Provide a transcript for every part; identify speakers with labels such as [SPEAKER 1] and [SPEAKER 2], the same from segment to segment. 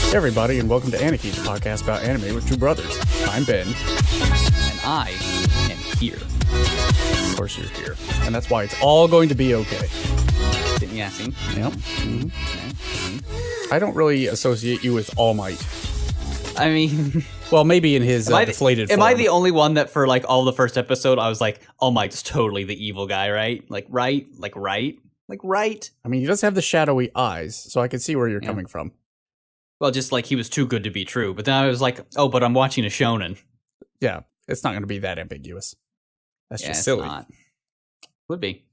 [SPEAKER 1] Hey everybody, and welcome to Aniki, the podcast about anime with two brothers. I'm Ben.
[SPEAKER 2] And I am here.
[SPEAKER 1] Of course you're here. And that's why it's all going to be okay.
[SPEAKER 2] Yeah, see?
[SPEAKER 1] Yep. Mm-hmm. I don't really associate you with All Might.
[SPEAKER 2] I mean...
[SPEAKER 1] Well, maybe in his deflated form.
[SPEAKER 2] Am I the only one that for like all the first episode, I was like, All Might's totally the evil guy, right? Right?
[SPEAKER 1] I mean, he does have the shadowy eyes, so I can see where you're coming from.
[SPEAKER 2] Well, just like he was too good to be true. But then I was like, oh, but I'm watching a shonen.
[SPEAKER 1] Yeah, it's not going to be that ambiguous. That's just
[SPEAKER 2] it's
[SPEAKER 1] silly.
[SPEAKER 2] Not. Would be.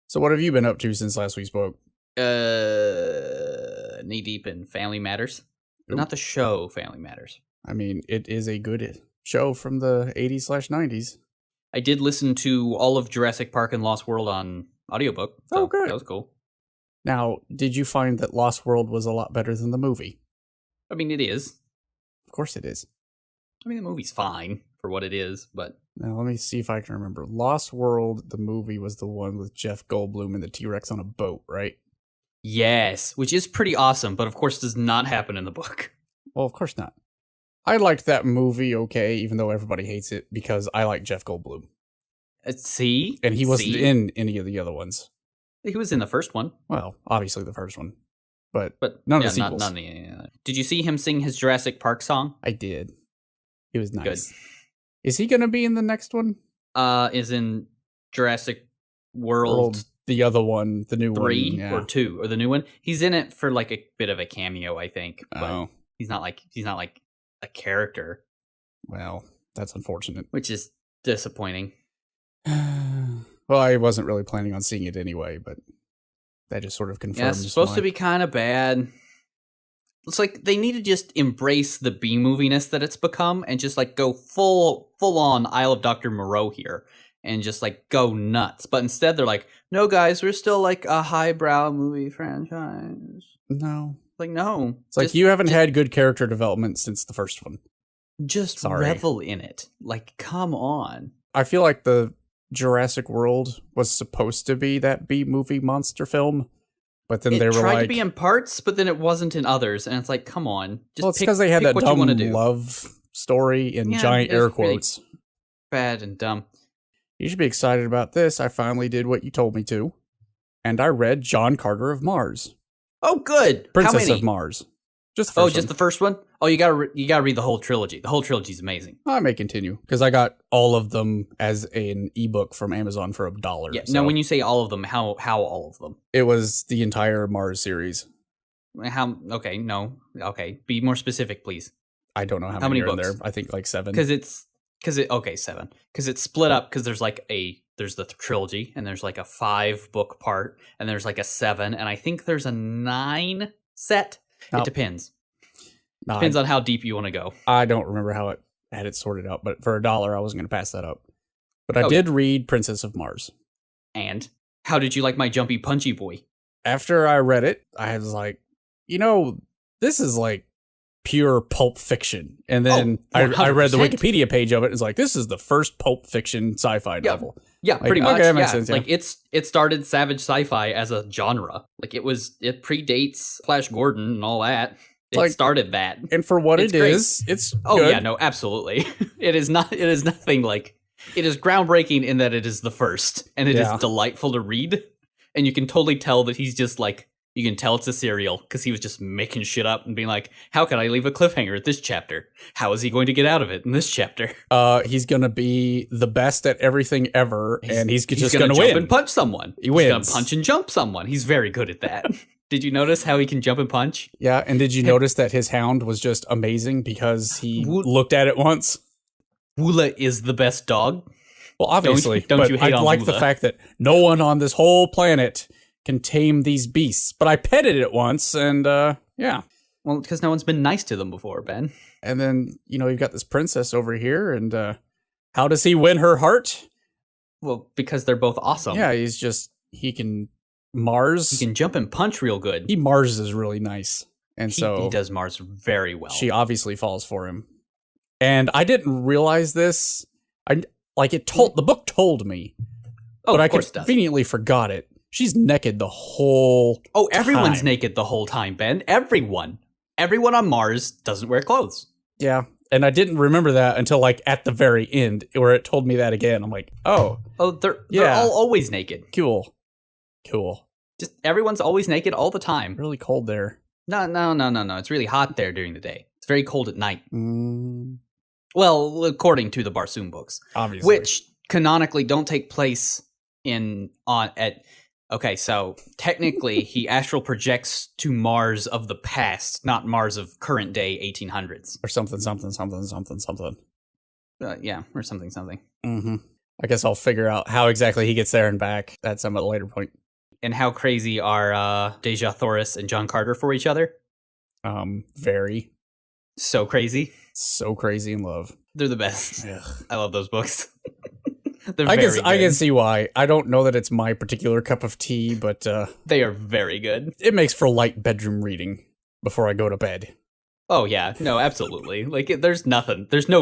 [SPEAKER 1] So what have you been up to since last we spoke?
[SPEAKER 2] Knee deep in Family Matters. But not the show Family Matters.
[SPEAKER 1] I mean, it is a good show from the 80s/90s.
[SPEAKER 2] I did listen to all of Jurassic Park and Lost World on audiobook. So
[SPEAKER 1] good.
[SPEAKER 2] That was cool.
[SPEAKER 1] Now, did you find that Lost World was a lot better than the movie?
[SPEAKER 2] I mean, it is.
[SPEAKER 1] Of course it is.
[SPEAKER 2] I mean, the movie's fine for what it is, but...
[SPEAKER 1] Now, let me see if I can remember. Lost World, the movie, was the one with Jeff Goldblum and the T-Rex on a boat, right?
[SPEAKER 2] Yes, which is pretty awesome, but of course does not happen in the book.
[SPEAKER 1] Well, of course not. I liked that movie okay, even though everybody hates it, because I like Jeff Goldblum.
[SPEAKER 2] See?
[SPEAKER 1] And he wasn't in any of the other ones.
[SPEAKER 2] He was in the first one.
[SPEAKER 1] Well, obviously the first one. But none of the sequels.
[SPEAKER 2] Did you see him sing his Jurassic Park song?
[SPEAKER 1] I did. It was nice.
[SPEAKER 2] Good.
[SPEAKER 1] Is he going to be in the next one?
[SPEAKER 2] Is in Jurassic World
[SPEAKER 1] the other one, the new
[SPEAKER 2] 3
[SPEAKER 1] one,
[SPEAKER 2] or 2 or the new one. He's in it for like a bit of a cameo, I think. But he's not like a character.
[SPEAKER 1] Well, that's unfortunate.
[SPEAKER 2] Which is disappointing.
[SPEAKER 1] Well, I wasn't really planning on seeing it anyway, but that just sort of confirms.
[SPEAKER 2] Yeah, it's supposed to be kind of bad. It's like they need to just embrace the B-moviness that it's become and just like go full on Isle of Dr. Moreau here and just like go nuts. But instead they're like, no guys, we're still like a highbrow movie franchise.
[SPEAKER 1] No.
[SPEAKER 2] Like, no.
[SPEAKER 1] It's like you haven't had good character development since the first one.
[SPEAKER 2] Just revel in it. Like, come on.
[SPEAKER 1] I feel like the Jurassic World was supposed to be that B-movie monster film. But then they were
[SPEAKER 2] tried to be in parts, but then it wasn't in others, and it's like, come on, just
[SPEAKER 1] it's because they had that dumb
[SPEAKER 2] do.
[SPEAKER 1] love story in giant air quotes.
[SPEAKER 2] Really bad and dumb.
[SPEAKER 1] You should be excited about this. I finally did what you told me to, and I read John Carter of Mars.
[SPEAKER 2] Oh, good.
[SPEAKER 1] Princess of Mars. Just the first one.
[SPEAKER 2] Just the first one? Oh, you gotta read the whole trilogy. The whole trilogy is amazing.
[SPEAKER 1] I may continue because I got all of them as an ebook from Amazon for $1.
[SPEAKER 2] Yeah. So. Now, when you say all of them, how all of them?
[SPEAKER 1] It was the entire Mars series.
[SPEAKER 2] How? Okay, no. Okay, be more specific, please.
[SPEAKER 1] I don't know how many are books? In there. I think like 7.
[SPEAKER 2] 7. Because it's split up. Because there's like there's the trilogy, and there's like a 5-book part, and there's like a 7, and I think there's a 9 set. It depends. Depends on how deep you want to go.
[SPEAKER 1] I don't remember how it had it sorted out, but for $1, I wasn't going to pass that up. But I did read Princess of Mars.
[SPEAKER 2] And how did you like my jumpy punchy boy?
[SPEAKER 1] After I read it, I was like, this is like pure pulp fiction. And then I read the Wikipedia page of it. And it's like, this is the first pulp fiction sci-fi novel.
[SPEAKER 2] Yeah,
[SPEAKER 1] like,
[SPEAKER 2] pretty much.
[SPEAKER 1] Okay, that makes sense. Yeah.
[SPEAKER 2] Like it started savage sci-fi as a genre. Like it predates Flash Gordon and all that. It started that.
[SPEAKER 1] And for what it is, it's good.
[SPEAKER 2] Yeah, no, absolutely. It is nothing like, it is groundbreaking in that it is the first, and it is delightful to read. And you can totally tell that he's just like, you can tell it's a serial because he was just making shit up and being like, how can I leave a cliffhanger at this chapter? How is he going to get out of it in this chapter?
[SPEAKER 1] He's going to be the best at everything ever, and he's just going to
[SPEAKER 2] jump
[SPEAKER 1] win.
[SPEAKER 2] And punch someone.
[SPEAKER 1] He wins.
[SPEAKER 2] He's going to punch and jump someone. He's very good at that. Did you notice how he can jump and punch?
[SPEAKER 1] Yeah, and did you notice that his hound was just amazing because he looked at it once?
[SPEAKER 2] Woola is the best dog.
[SPEAKER 1] Well, obviously,
[SPEAKER 2] don't you hate
[SPEAKER 1] I
[SPEAKER 2] on
[SPEAKER 1] like
[SPEAKER 2] Woola.
[SPEAKER 1] the fact that no one on this whole planet can tame these beasts. But I petted it once, and yeah.
[SPEAKER 2] Well, because no one's been nice to them before, Ben.
[SPEAKER 1] And then, you've got this princess over here, and how does he win her heart?
[SPEAKER 2] Well, because they're both awesome.
[SPEAKER 1] Yeah, he can Mars.
[SPEAKER 2] He can jump and punch real good.
[SPEAKER 1] Mars is really nice. And
[SPEAKER 2] he does Mars very well.
[SPEAKER 1] She obviously falls for him. And I didn't realize this. The book told me. But I conveniently forgot it. She's naked the whole
[SPEAKER 2] everyone's naked the whole time, Ben. Everyone everyone on Mars doesn't wear clothes.
[SPEAKER 1] Yeah. And I didn't remember that until like at the very end where it told me that again. I'm like, oh,
[SPEAKER 2] they're all always naked.
[SPEAKER 1] Cool.
[SPEAKER 2] Just everyone's always naked all the time.
[SPEAKER 1] Really cold there.
[SPEAKER 2] No. It's really hot there during the day. It's very cold at night. Well, according to the Barsoom books,
[SPEAKER 1] obviously,
[SPEAKER 2] which canonically don't take place Okay, so technically he astral projects to Mars of the past, not Mars of current day 1800s.
[SPEAKER 1] Or something.
[SPEAKER 2] Yeah, or something.
[SPEAKER 1] Mm-hmm. I guess I'll figure out how exactly he gets there and back at some later point.
[SPEAKER 2] And how crazy are Deja Thoris and John Carter for each other?
[SPEAKER 1] Very.
[SPEAKER 2] So crazy.
[SPEAKER 1] So crazy in love.
[SPEAKER 2] They're the best. Ugh. I love those books.
[SPEAKER 1] I can see why. I don't know that it's my particular cup of tea, but
[SPEAKER 2] they are very good.
[SPEAKER 1] It makes for light bedroom reading before I go to bed.
[SPEAKER 2] Oh yeah, no, absolutely. Like there's no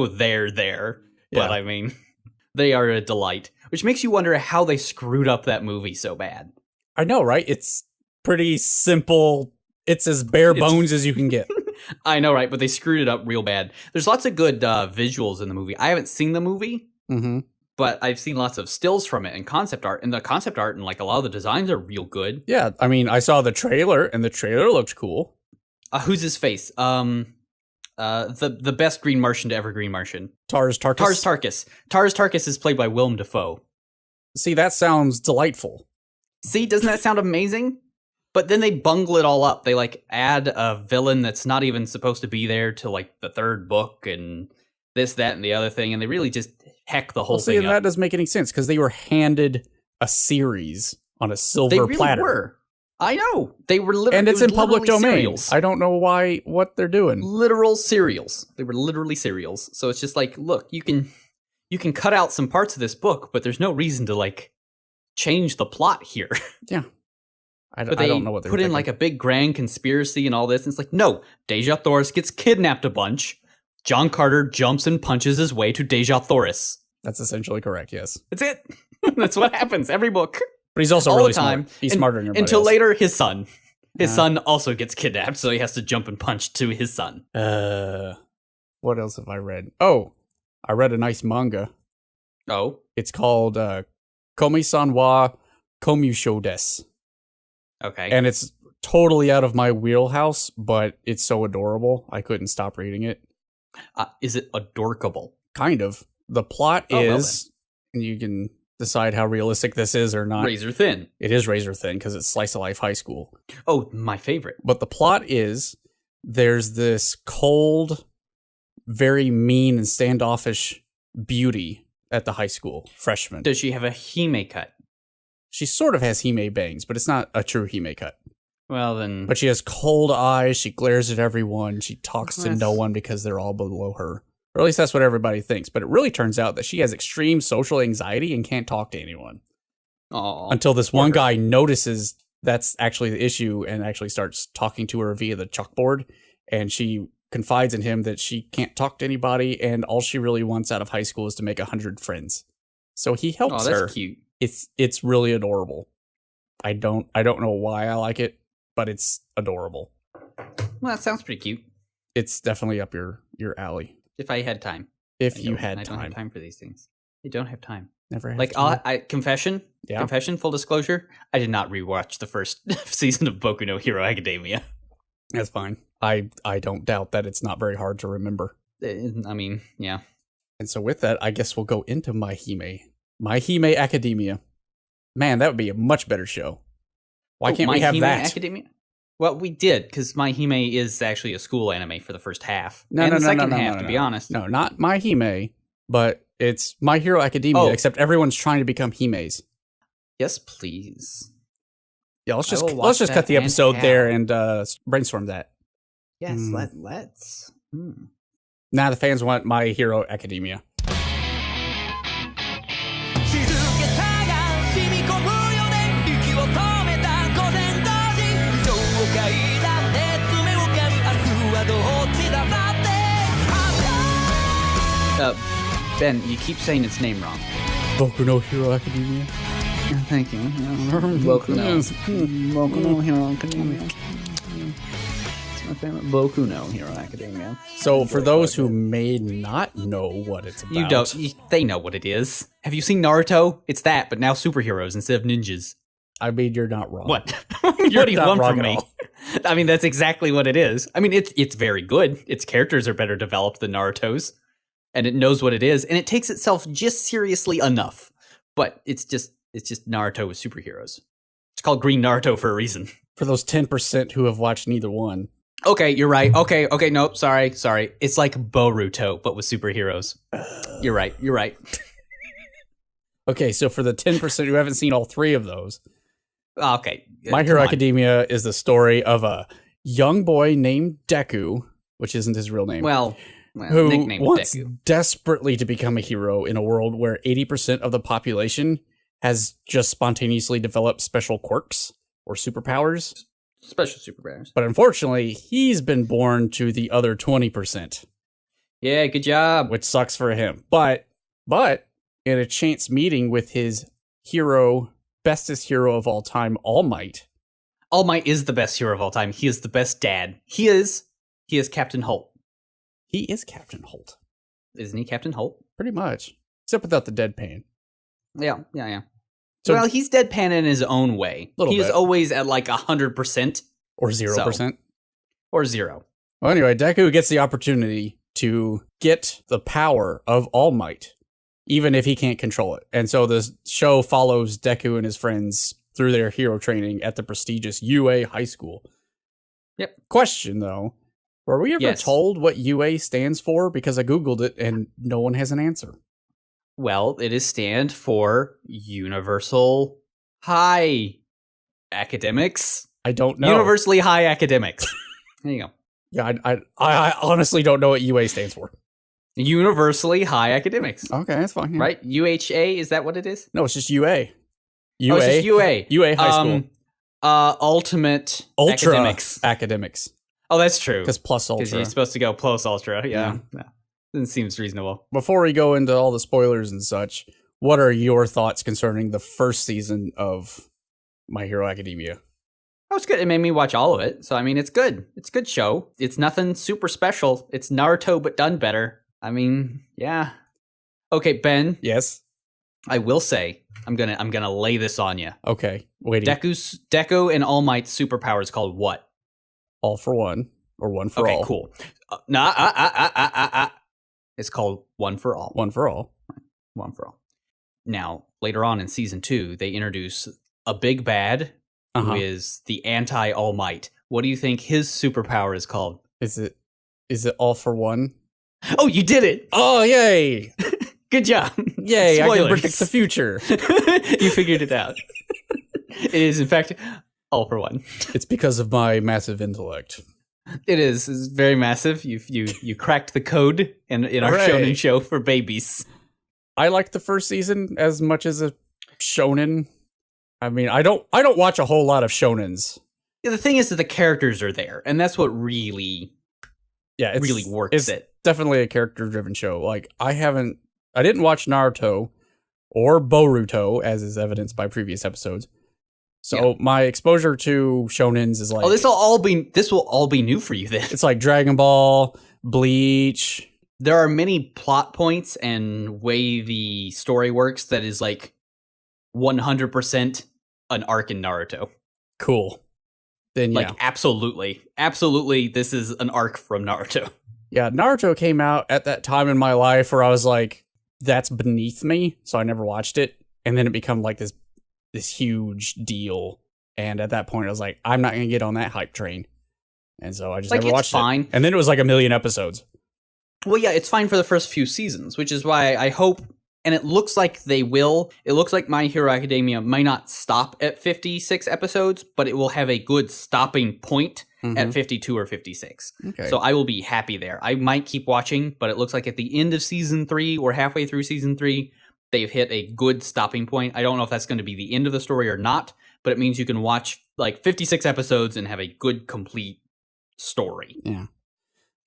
[SPEAKER 2] there, but I mean, they are a delight. Which makes you wonder how they screwed up that movie so bad.
[SPEAKER 1] I know, right? It's pretty simple. It's as bare bones as you can get.
[SPEAKER 2] I know, right? But they screwed it up real bad. There's lots of good visuals in the movie. I haven't seen the movie.
[SPEAKER 1] Mm-hmm.
[SPEAKER 2] But I've seen lots of stills from it and concept art. And the concept art and like a lot of the designs are real good.
[SPEAKER 1] Yeah, I mean, I saw the trailer and the trailer looked cool.
[SPEAKER 2] Who's his face? The best Green Martian to ever Green Martian.
[SPEAKER 1] Tars Tarkas.
[SPEAKER 2] Tars Tarkas is played by Willem Dafoe.
[SPEAKER 1] See, that sounds delightful.
[SPEAKER 2] See, doesn't that sound amazing? But then they bungle it all up. They like add a villain that's not even supposed to be there to like the third book and this, that, and the other thing. And they really just heck the whole thing up.
[SPEAKER 1] That doesn't make any sense because they were handed a series on a silver platter.
[SPEAKER 2] They really were. I know. They were literally,
[SPEAKER 1] and it's in public domain.
[SPEAKER 2] Serials.
[SPEAKER 1] I don't know what they're doing.
[SPEAKER 2] Literal serials. They were literally serials. So it's just like, look, you can cut out some parts of this book, but there's no reason to like change the plot here.
[SPEAKER 1] Yeah. I don't know what they
[SPEAKER 2] put in like a big grand conspiracy and all this. And it's like, no, Deja Thoris gets kidnapped a bunch. John Carter jumps and punches his way to Deja Thoris.
[SPEAKER 1] That's essentially correct, yes.
[SPEAKER 2] That's it. That's what happens every book.
[SPEAKER 1] But he's also really smart. He's smarter than everybody
[SPEAKER 2] Until
[SPEAKER 1] else.
[SPEAKER 2] later, his son. His son also gets kidnapped, so he has to jump and punch to his son.
[SPEAKER 1] What else have I read? Oh, I read a nice manga.
[SPEAKER 2] Oh?
[SPEAKER 1] It's called Komi-san wa Comyushou desu.
[SPEAKER 2] Okay.
[SPEAKER 1] And it's totally out of my wheelhouse, but it's so adorable. I couldn't stop reading it.
[SPEAKER 2] Is it adorkable?
[SPEAKER 1] Kind of. The plot is, and you can decide how realistic this is or not.
[SPEAKER 2] Razor thin.
[SPEAKER 1] It is razor thin because it's slice of life high school.
[SPEAKER 2] Oh, my favorite.
[SPEAKER 1] But the plot is there's this cold, very mean and standoffish beauty at the high school, freshman.
[SPEAKER 2] Does she have a Hime cut?
[SPEAKER 1] She sort of has Hime bangs, but it's not a true Hime cut.
[SPEAKER 2] Well, then...
[SPEAKER 1] But she has cold eyes, she glares at everyone, she talks to no one because they're all below her. Or at least that's what everybody thinks. But it really turns out that she has extreme social anxiety and can't talk to anyone.
[SPEAKER 2] Aww.
[SPEAKER 1] Until this one guy notices that's actually the issue and actually starts talking to her via the chalkboard. And she confides in him that she can't talk to anybody and all she really wants out of high school is to make 100 friends. So he helps her.
[SPEAKER 2] That's cute.
[SPEAKER 1] It's really adorable. I don't know why I like it, but it's adorable.
[SPEAKER 2] Well, that sounds pretty cute.
[SPEAKER 1] It's definitely up your alley.
[SPEAKER 2] If I had time.
[SPEAKER 1] If you had time.
[SPEAKER 2] I don't have time for these things. I don't have time.
[SPEAKER 1] Never have
[SPEAKER 2] like,
[SPEAKER 1] time.
[SPEAKER 2] Confession, full disclosure, I did not rewatch the first season of Boku no Hero Academia.
[SPEAKER 1] That's fine. I don't doubt that it's not very hard to remember.
[SPEAKER 2] I mean, yeah.
[SPEAKER 1] And so with that, I guess we'll go into My Hime Academia. Man, that would be a much better show. Why can't we have that?
[SPEAKER 2] Academia? Well, we did, because My Hime is actually a school anime for the first half.
[SPEAKER 1] No,
[SPEAKER 2] and
[SPEAKER 1] no,
[SPEAKER 2] the
[SPEAKER 1] no,
[SPEAKER 2] second
[SPEAKER 1] no,
[SPEAKER 2] half,
[SPEAKER 1] no,
[SPEAKER 2] to be honest.
[SPEAKER 1] No, not My Hime, but it's My Hero Academia, except everyone's trying to become Himes.
[SPEAKER 2] Yes, please.
[SPEAKER 1] Yeah, let's just cut the episode there and brainstorm that.
[SPEAKER 2] Yes, let's.
[SPEAKER 1] Now the fans want My Hero Academia.
[SPEAKER 2] Ben, you keep saying its name wrong.
[SPEAKER 1] Boku no Hero Academia.
[SPEAKER 2] Thank you. Boku no Hero Academia. Boku no Hero Academia.
[SPEAKER 1] So for those who may not know what it's about.
[SPEAKER 2] They know what it is. Have you seen Naruto? It's that, but now superheroes instead of ninjas.
[SPEAKER 1] I mean, you're not wrong.
[SPEAKER 2] What? What do you want from me? I mean, that's exactly what it is. I mean, it's very good. Its characters are better developed than Naruto's, and it knows what it is, and it takes itself just seriously enough. But it's just Naruto with superheroes. It's called Green Naruto for a reason.
[SPEAKER 1] For those 10% who have watched neither one.
[SPEAKER 2] Okay, you're right. Okay, nope, sorry. It's like Boruto, but with superheroes. You're right.
[SPEAKER 1] Okay, so for the 10% who haven't seen all three of those.
[SPEAKER 2] Okay.
[SPEAKER 1] My Hero Academia is the story of a young boy named Deku, which isn't his real name.
[SPEAKER 2] Well,
[SPEAKER 1] who
[SPEAKER 2] nicknamed
[SPEAKER 1] wants
[SPEAKER 2] Deku.
[SPEAKER 1] desperately to become a hero in a world where 80% of the population has just spontaneously developed special quirks or superpowers.
[SPEAKER 2] Special superpowers.
[SPEAKER 1] But unfortunately, he's been born to the other 20%.
[SPEAKER 2] Yeah, good job.
[SPEAKER 1] Which sucks for him. But in a chance meeting with his hero, bestest hero of all time, All Might.
[SPEAKER 2] All Might is the best hero of all time. He is the best dad. He is Captain Holt.
[SPEAKER 1] He is Captain Holt.
[SPEAKER 2] Isn't he Captain Holt?
[SPEAKER 1] Pretty much. Except without the deadpan.
[SPEAKER 2] Yeah.
[SPEAKER 1] So,
[SPEAKER 2] well, he's deadpan in his own way. He is always at like 100%.
[SPEAKER 1] Or 0%.
[SPEAKER 2] Or 0.
[SPEAKER 1] Well, anyway, Deku gets the opportunity to get the power of All Might, even if he can't control it. And so the show follows Deku and his friends through their hero training at the prestigious UA High School.
[SPEAKER 2] Yep.
[SPEAKER 1] Question, though. Were we ever told what UA stands for? Because I Googled it and no one has an answer.
[SPEAKER 2] Well, it is stand for Universal High Academics.
[SPEAKER 1] I don't know.
[SPEAKER 2] Universally High Academics. There you go.
[SPEAKER 1] Yeah, I honestly don't know what UA stands for.
[SPEAKER 2] Universally High Academics.
[SPEAKER 1] Okay, that's fine. Yeah.
[SPEAKER 2] Right? UHA, is that what it is?
[SPEAKER 1] No, it's just UA.
[SPEAKER 2] UA. Oh, it's just UA.
[SPEAKER 1] UA High School.
[SPEAKER 2] Ultimate
[SPEAKER 1] Academics.
[SPEAKER 2] Oh, that's true.
[SPEAKER 1] Because plus ultra.
[SPEAKER 2] Because you're supposed to go plus ultra. Yeah. That seems reasonable.
[SPEAKER 1] Before we go into all the spoilers and such, what are your thoughts concerning the first season of My Hero Academia?
[SPEAKER 2] Oh, it's good. It made me watch all of it. So, I mean, it's good. It's a good show. It's nothing super special. It's Naruto, but done better. I mean, yeah. Okay, Ben.
[SPEAKER 1] Yes?
[SPEAKER 2] I will say, I'm gonna lay this on you.
[SPEAKER 1] Okay, waiting.
[SPEAKER 2] Deku and All Might's superpower is called what?
[SPEAKER 1] All for one, or one for all.
[SPEAKER 2] Okay, cool. It's called One for All.
[SPEAKER 1] One for all.
[SPEAKER 2] One for all. Now, later on in season 2, they introduce a big bad who is the anti-All Might. What do you think his superpower is called?
[SPEAKER 1] Is it all for one?
[SPEAKER 2] Oh, you did it!
[SPEAKER 1] Oh, yay!
[SPEAKER 2] Good job.
[SPEAKER 1] Yay,
[SPEAKER 2] Spoilers.
[SPEAKER 1] I can predict the future.
[SPEAKER 2] You figured it out. It is, in fact, all for one.
[SPEAKER 1] It's because of my massive intellect.
[SPEAKER 2] It is. It's very massive. You cracked the code in our shonen show for babies.
[SPEAKER 1] I liked the first season as much as a shonen. I mean, I don't watch a whole lot of shonens.
[SPEAKER 2] Yeah, the thing is that the characters are there, and that's what really works
[SPEAKER 1] it's
[SPEAKER 2] it.
[SPEAKER 1] Definitely a character-driven show. Like, I didn't watch Naruto or Boruto, as is evidenced by previous episodes. So my exposure to shonens is like...
[SPEAKER 2] Oh, this will all be new for you then.
[SPEAKER 1] It's like Dragon Ball, Bleach.
[SPEAKER 2] There are many plot points and way the story works that is like 100% an arc in Naruto.
[SPEAKER 1] Cool. Then
[SPEAKER 2] like, absolutely, this is an arc from Naruto.
[SPEAKER 1] Yeah, Naruto came out at that time in my life where I was like, that's beneath me, so I never watched it. And then it became like this huge deal. And at that point, I was like, I'm not going to get on that hype train. And so I just never watched it. And then it was like 1 million episodes.
[SPEAKER 2] Well, yeah, it's fine for the first few seasons, which is why I hope, and it looks like they will, it looks like My Hero Academia might not stop at 56 episodes, but it will have a good stopping point at 52 or 56. Okay. So I will be happy there. I might keep watching, but it looks like at the end of season 3 or halfway through season 3, they've hit a good stopping point. I don't know if that's going to be the end of the story or not, but it means you can watch like 56 episodes and have a good, complete story.
[SPEAKER 1] Yeah.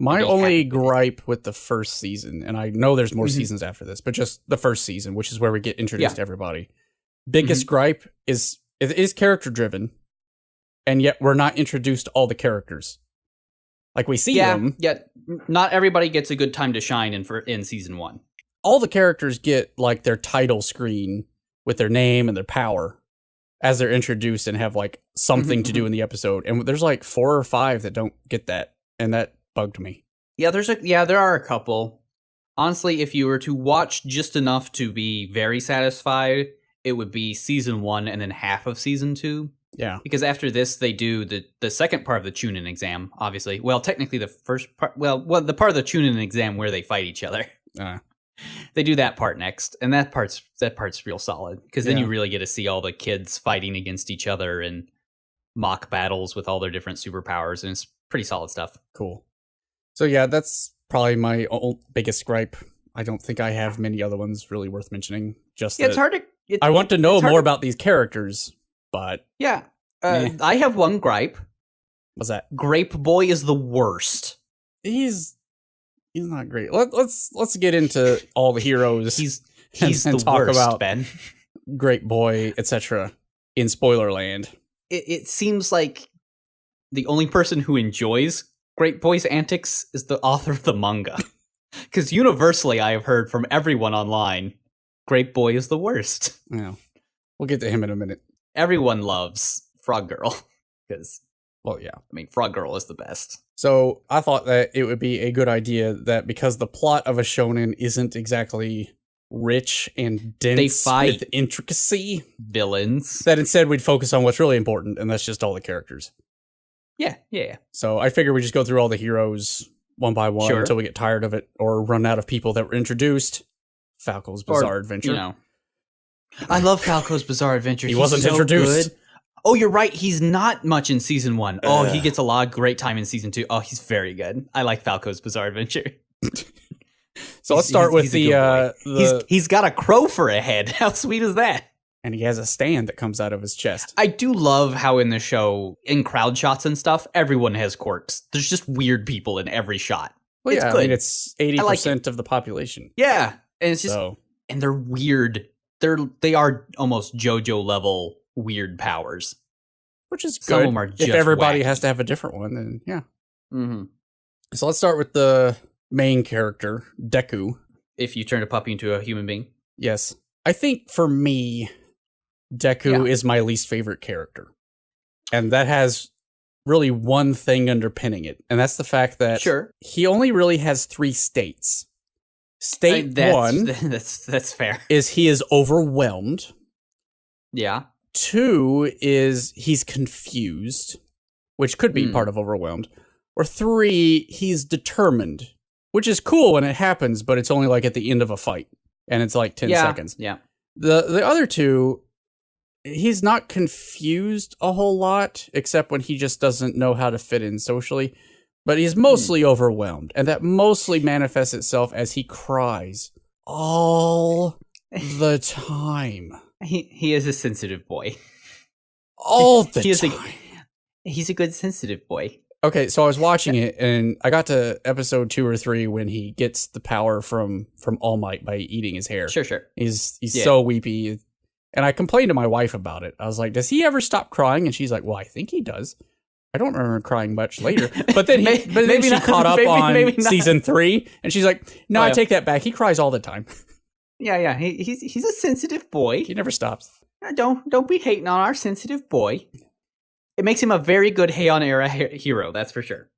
[SPEAKER 1] My only gripe with the first season, and I know there's more seasons after this, but just the first season, which is where we get introduced to everybody. Biggest gripe is it is character driven, and yet we're not introduced to all the characters. Like we see them.
[SPEAKER 2] Yeah, not everybody gets a good time to shine in season 1.
[SPEAKER 1] All the characters get like their title screen with their name and their power as they're introduced and have like something to do in the episode. And there's like 4 or 5 that don't get that, and that bugged me.
[SPEAKER 2] Yeah, there are a couple. Honestly, if you were to watch just enough to be very satisfied, it would be season 1 and then half of season 2.
[SPEAKER 1] Yeah.
[SPEAKER 2] Because after this, they do the second part of the Chunin exam, obviously. Well, technically the first part, the part of the Chunin exam where they fight each other. They do that part next, and that part's real solid, because then you really get to see all the kids fighting against each other and mock battles with all their different superpowers, and it's pretty solid stuff.
[SPEAKER 1] Cool. So yeah, that's probably my biggest gripe. I don't think I have many other ones really worth mentioning. Just
[SPEAKER 2] it's hard to.
[SPEAKER 1] I want to know more about these characters, but
[SPEAKER 2] I have one gripe.
[SPEAKER 1] What's that?
[SPEAKER 2] Grape Boy is the worst.
[SPEAKER 1] He's not great. Let's get into all the heroes.
[SPEAKER 2] He's
[SPEAKER 1] and
[SPEAKER 2] the
[SPEAKER 1] talk
[SPEAKER 2] worst,
[SPEAKER 1] about
[SPEAKER 2] Ben.
[SPEAKER 1] Grape Boy, etc. in spoiler land.
[SPEAKER 2] It seems like the only person who enjoys Grape Boy's antics is the author of the manga. Because universally, I have heard from everyone online, Grape Boy is the worst.
[SPEAKER 1] Yeah, we'll get to him in a minute.
[SPEAKER 2] Everyone loves Frog Girl. Because,
[SPEAKER 1] well, yeah.
[SPEAKER 2] I mean, Frog Girl is the best.
[SPEAKER 1] So I thought that it would be a good idea that because the plot of a shonen isn't exactly rich and dense with intricacy,
[SPEAKER 2] villains,
[SPEAKER 1] that instead we'd focus on what's really important, and that's just all the characters.
[SPEAKER 2] Yeah.
[SPEAKER 1] So I figure we just go through all the heroes one by one until we get tired of it or run out of people that were introduced. Falco's Bizarre Adventure.
[SPEAKER 2] I love Falco's Bizarre Adventure.
[SPEAKER 1] He wasn't introduced.
[SPEAKER 2] Good. Oh, you're right. He's not much in season 1. Oh, he gets a lot of great time in season 2. Oh, he's very good. I like Falco's Bizarre Adventure.
[SPEAKER 1] So let's start with
[SPEAKER 2] he's got a crow for a head. How sweet is that?
[SPEAKER 1] And he has a stand that comes out of his chest.
[SPEAKER 2] I do love how in the show, in crowd shots and stuff, everyone has quirks. There's just weird people in every shot.
[SPEAKER 1] Well, it's good. I mean, it's 80% of the population.
[SPEAKER 2] Yeah, and it's just and they're weird. They are almost JoJo level weird powers,
[SPEAKER 1] which is good.
[SPEAKER 2] Some of them are just
[SPEAKER 1] if everybody
[SPEAKER 2] wacky.
[SPEAKER 1] Has to have a different one, then yeah.
[SPEAKER 2] Mm-hmm.
[SPEAKER 1] So let's start with the main character, Deku.
[SPEAKER 2] If you turn a puppy into a human being.
[SPEAKER 1] Yes. I think for me, Deku is my least favorite character. And that has really one thing underpinning it. And that's the fact that he only really has 3 states. State 1
[SPEAKER 2] that's fair.
[SPEAKER 1] Is he is overwhelmed.
[SPEAKER 2] Yeah.
[SPEAKER 1] 2 is he's confused, which could be part of overwhelmed. Or 3, he's determined, which is cool when it happens, but it's only like at the end of a fight. And it's like 10 seconds.
[SPEAKER 2] Yeah.
[SPEAKER 1] The other 2, he's not confused a whole lot, except when he just doesn't know how to fit in socially. But he's mostly overwhelmed. And that mostly manifests itself as he cries all the time.
[SPEAKER 2] He is a sensitive boy.
[SPEAKER 1] All the time.
[SPEAKER 2] He's a good sensitive boy.
[SPEAKER 1] Okay, so I was watching it, and I got to episode 2 or 3 when he gets the power from All Might by eating his hair.
[SPEAKER 2] Sure.
[SPEAKER 1] He's so weepy. And I complained to my wife about it. I was like, does he ever stop crying? And she's like, well, I think he does. I don't remember crying much later. But then she caught up on season 3, and she's like, no, I take that back. He cries all the time.
[SPEAKER 2] Yeah. He's a sensitive boy.
[SPEAKER 1] He never stops.
[SPEAKER 2] Don't be hating on our sensitive boy. It makes him a very good Heian era hero, that's for sure.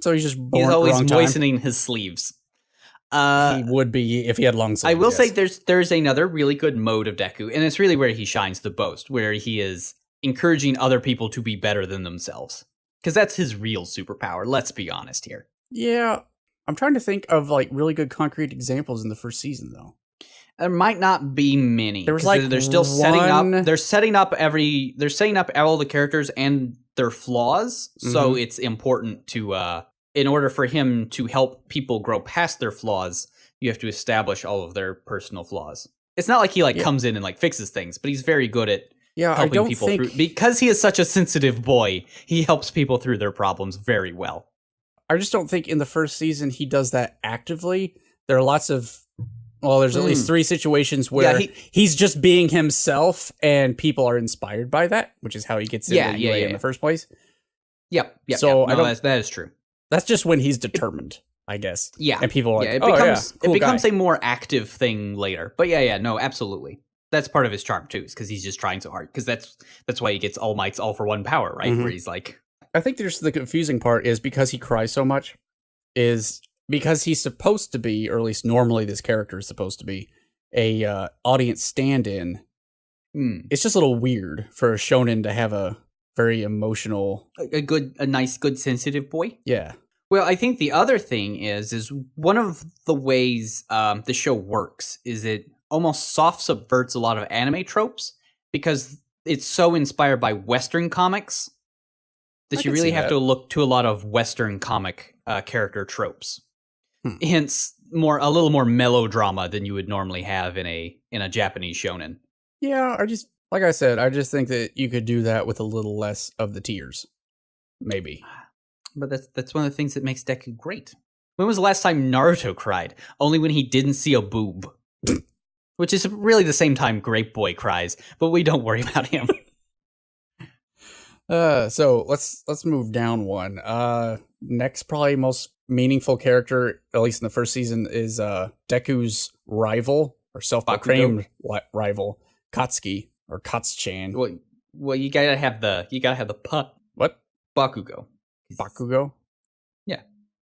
[SPEAKER 1] So he's just born
[SPEAKER 2] He's always
[SPEAKER 1] wrong
[SPEAKER 2] moistening his sleeves.
[SPEAKER 1] He would be if he had long sleeves.
[SPEAKER 2] I will say there's another really good mode of Deku, and it's really where he shines the most, where he is encouraging other people to be better than themselves. Because that's his real superpower, let's be honest here.
[SPEAKER 1] Yeah, I'm trying to think of like really good concrete examples in the first season, though.
[SPEAKER 2] There might not be many.
[SPEAKER 1] There was like
[SPEAKER 2] they're still setting up. They're setting up all the characters and their flaws. So it's important to, in order for him to help people grow past their flaws, you have to establish all of their personal flaws. It's not like he comes in and like fixes things, but he's very good at helping people through. Because he is such a sensitive boy, he helps people through their problems very well.
[SPEAKER 1] I just don't think in the first season he does that actively. There are lots of there's at least 3 situations where he's just being himself and people are inspired by that, which is how he gets into UA in the first place.
[SPEAKER 2] Yep.
[SPEAKER 1] So
[SPEAKER 2] that is true.
[SPEAKER 1] That's just when he's determined, I guess.
[SPEAKER 2] Yeah.
[SPEAKER 1] And people are like,
[SPEAKER 2] it becomes a more active thing later. But no, absolutely. That's part of his charm too, is because he's just trying so hard. Because that's why he gets All Might's all for one power, right? Where he's like,
[SPEAKER 1] I think there's the confusing part is because he cries so much, is because he's supposed to be, or at least normally this character is supposed to be, a audience stand-in. It's just a little weird for a shonen to have a very emotional,
[SPEAKER 2] a nice, good, sensitive boy.
[SPEAKER 1] Yeah.
[SPEAKER 2] Well, I think the other thing is one of the ways the show works is it almost soft subverts a lot of anime tropes because it's so inspired by Western comics that you really have to look to a lot of Western comic character tropes. Hence, a little more melodrama than you would normally have in a Japanese shonen.
[SPEAKER 1] Yeah, like I said, I just think that you could do that with a little less of the tears, maybe.
[SPEAKER 2] But that's one of the things that makes Deku great. When was the last time Naruto cried? Only when he didn't see a boob. Which is really the same time Grape Boy cries, but we don't worry about him.
[SPEAKER 1] So let's move down one. Next, probably most meaningful character, at least in the first season, is Deku's rival or self-proclaimed rival, Katsuki or Katsu-chan.
[SPEAKER 2] Well, you gotta have the pun.
[SPEAKER 1] What?
[SPEAKER 2] Bakugo.
[SPEAKER 1] Bakugo?
[SPEAKER 2] Yeah,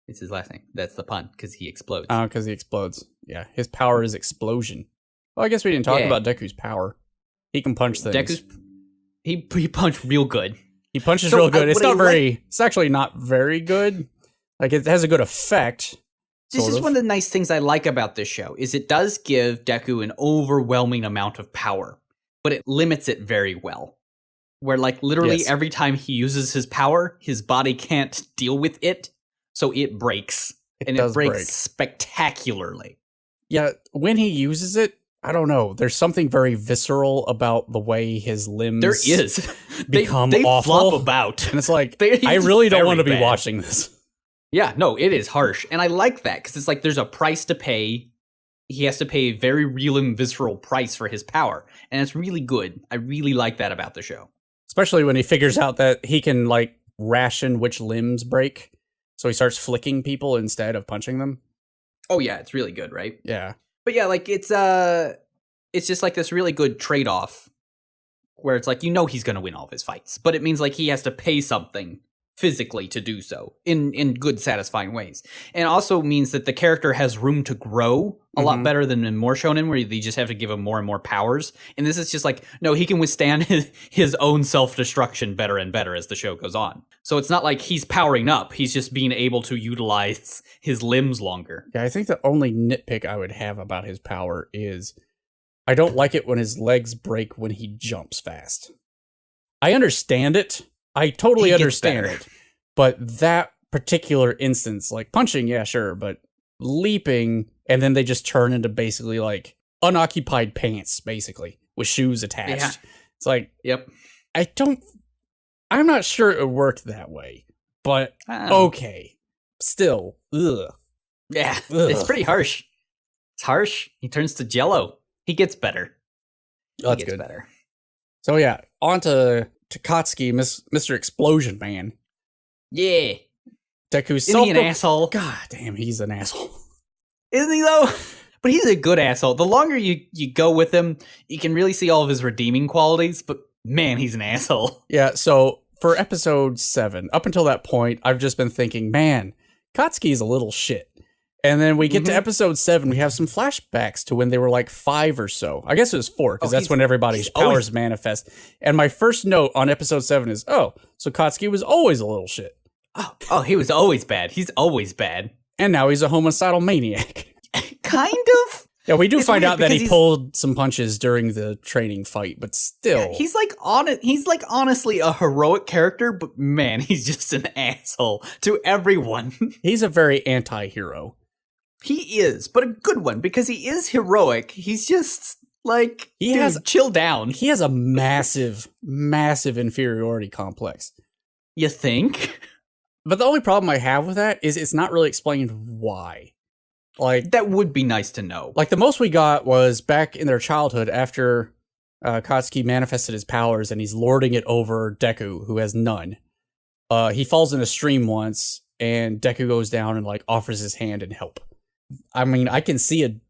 [SPEAKER 2] it's his last name. That's the pun because he explodes.
[SPEAKER 1] Oh, because he explodes. Yeah, his power is explosion. Well, I guess we didn't talk about Deku's power. He can punch things.
[SPEAKER 2] He punched real good.
[SPEAKER 1] He punches real good. It's actually not very good. Like, it has a good effect.
[SPEAKER 2] This is one of the nice things I like about this show, is it does give Deku an overwhelming amount of power, but it limits it very well. Where, like, literally every time he uses his power, his body can't deal with it, so it breaks. It breaks spectacularly.
[SPEAKER 1] Yeah, when he uses it, I don't know. There's something very visceral about the way his limbs become
[SPEAKER 2] they
[SPEAKER 1] awful.
[SPEAKER 2] Flop about.
[SPEAKER 1] And it's like, I really don't want to be watching this.
[SPEAKER 2] Yeah, no, it is harsh. And I like that, because it's like there's a price to pay. He has to pay a very real and visceral price for his power. And it's really good. I really like that about the show.
[SPEAKER 1] Especially when he figures out that he can, like, ration which limbs break. So he starts flicking people instead of punching them.
[SPEAKER 2] Oh, yeah, it's really good, right?
[SPEAKER 1] Yeah.
[SPEAKER 2] But yeah, like, it's just like this really good trade-off where it's like, he's going to win all of his fights, but it means like he has to pay something physically to do so in good, satisfying ways. And it also means that the character has room to grow a lot better than in more shonen, where you just have to give him more and more powers. And this is just like, no, he can withstand his own self-destruction better and better as the show goes on. So it's not like he's powering up. He's just being able to utilize his limbs longer.
[SPEAKER 1] Yeah, I think the only nitpick I would have about his power is I don't like it when his legs break when he jumps fast. I understand it. I totally understand it. But that particular instance, like punching, yeah, sure, but leaping, and then they just turn into basically like unoccupied pants, basically, with shoes attached. Yeah. It's like,
[SPEAKER 2] yep.
[SPEAKER 1] I'm not sure it worked that way, but okay. Still, ugh.
[SPEAKER 2] Yeah, it's pretty harsh. It's harsh. He turns to Jello. He gets better.
[SPEAKER 1] That's good. Better. So yeah, on to Katsuki, Mr. Explosion Man.
[SPEAKER 2] Yeah.
[SPEAKER 1] Deku's
[SPEAKER 2] Isn't he an asshole?
[SPEAKER 1] God damn, he's an asshole.
[SPEAKER 2] Isn't he though? But he's a good asshole. The longer you go with him, you can really see all of his redeeming qualities, but man, he's an asshole.
[SPEAKER 1] Yeah, so for episode 7, up until that point, I've just been thinking, man, Katsuki's a little shit. And then we get to episode 7, we have some flashbacks to when they were like 5 or so. I guess it was 4, because that's when everybody's powers manifest. And my first note on episode 7 is, so Katsuki was always a little shit.
[SPEAKER 2] Oh, he was always bad. He's always bad.
[SPEAKER 1] And now he's a homicidal maniac.
[SPEAKER 2] Kind of.
[SPEAKER 1] Yeah, we do find out that he pulled some punches during the training fight, but still.
[SPEAKER 2] Yeah, he's like honestly a heroic character, but man, he's just an asshole to everyone.
[SPEAKER 1] He's a very anti-hero.
[SPEAKER 2] He is, but a good one, because he is heroic. He's just like, chill down.
[SPEAKER 1] He has a massive, massive inferiority complex.
[SPEAKER 2] You think?
[SPEAKER 1] But the only problem I have with that is it's not really explained why. Like,
[SPEAKER 2] that would be nice to know.
[SPEAKER 1] Like, the most we got was back in their childhood after Katsuki manifested his powers and he's lording it over Deku, who has none. He falls in a stream once, and Deku goes down and like offers his hand and help. I mean, I can see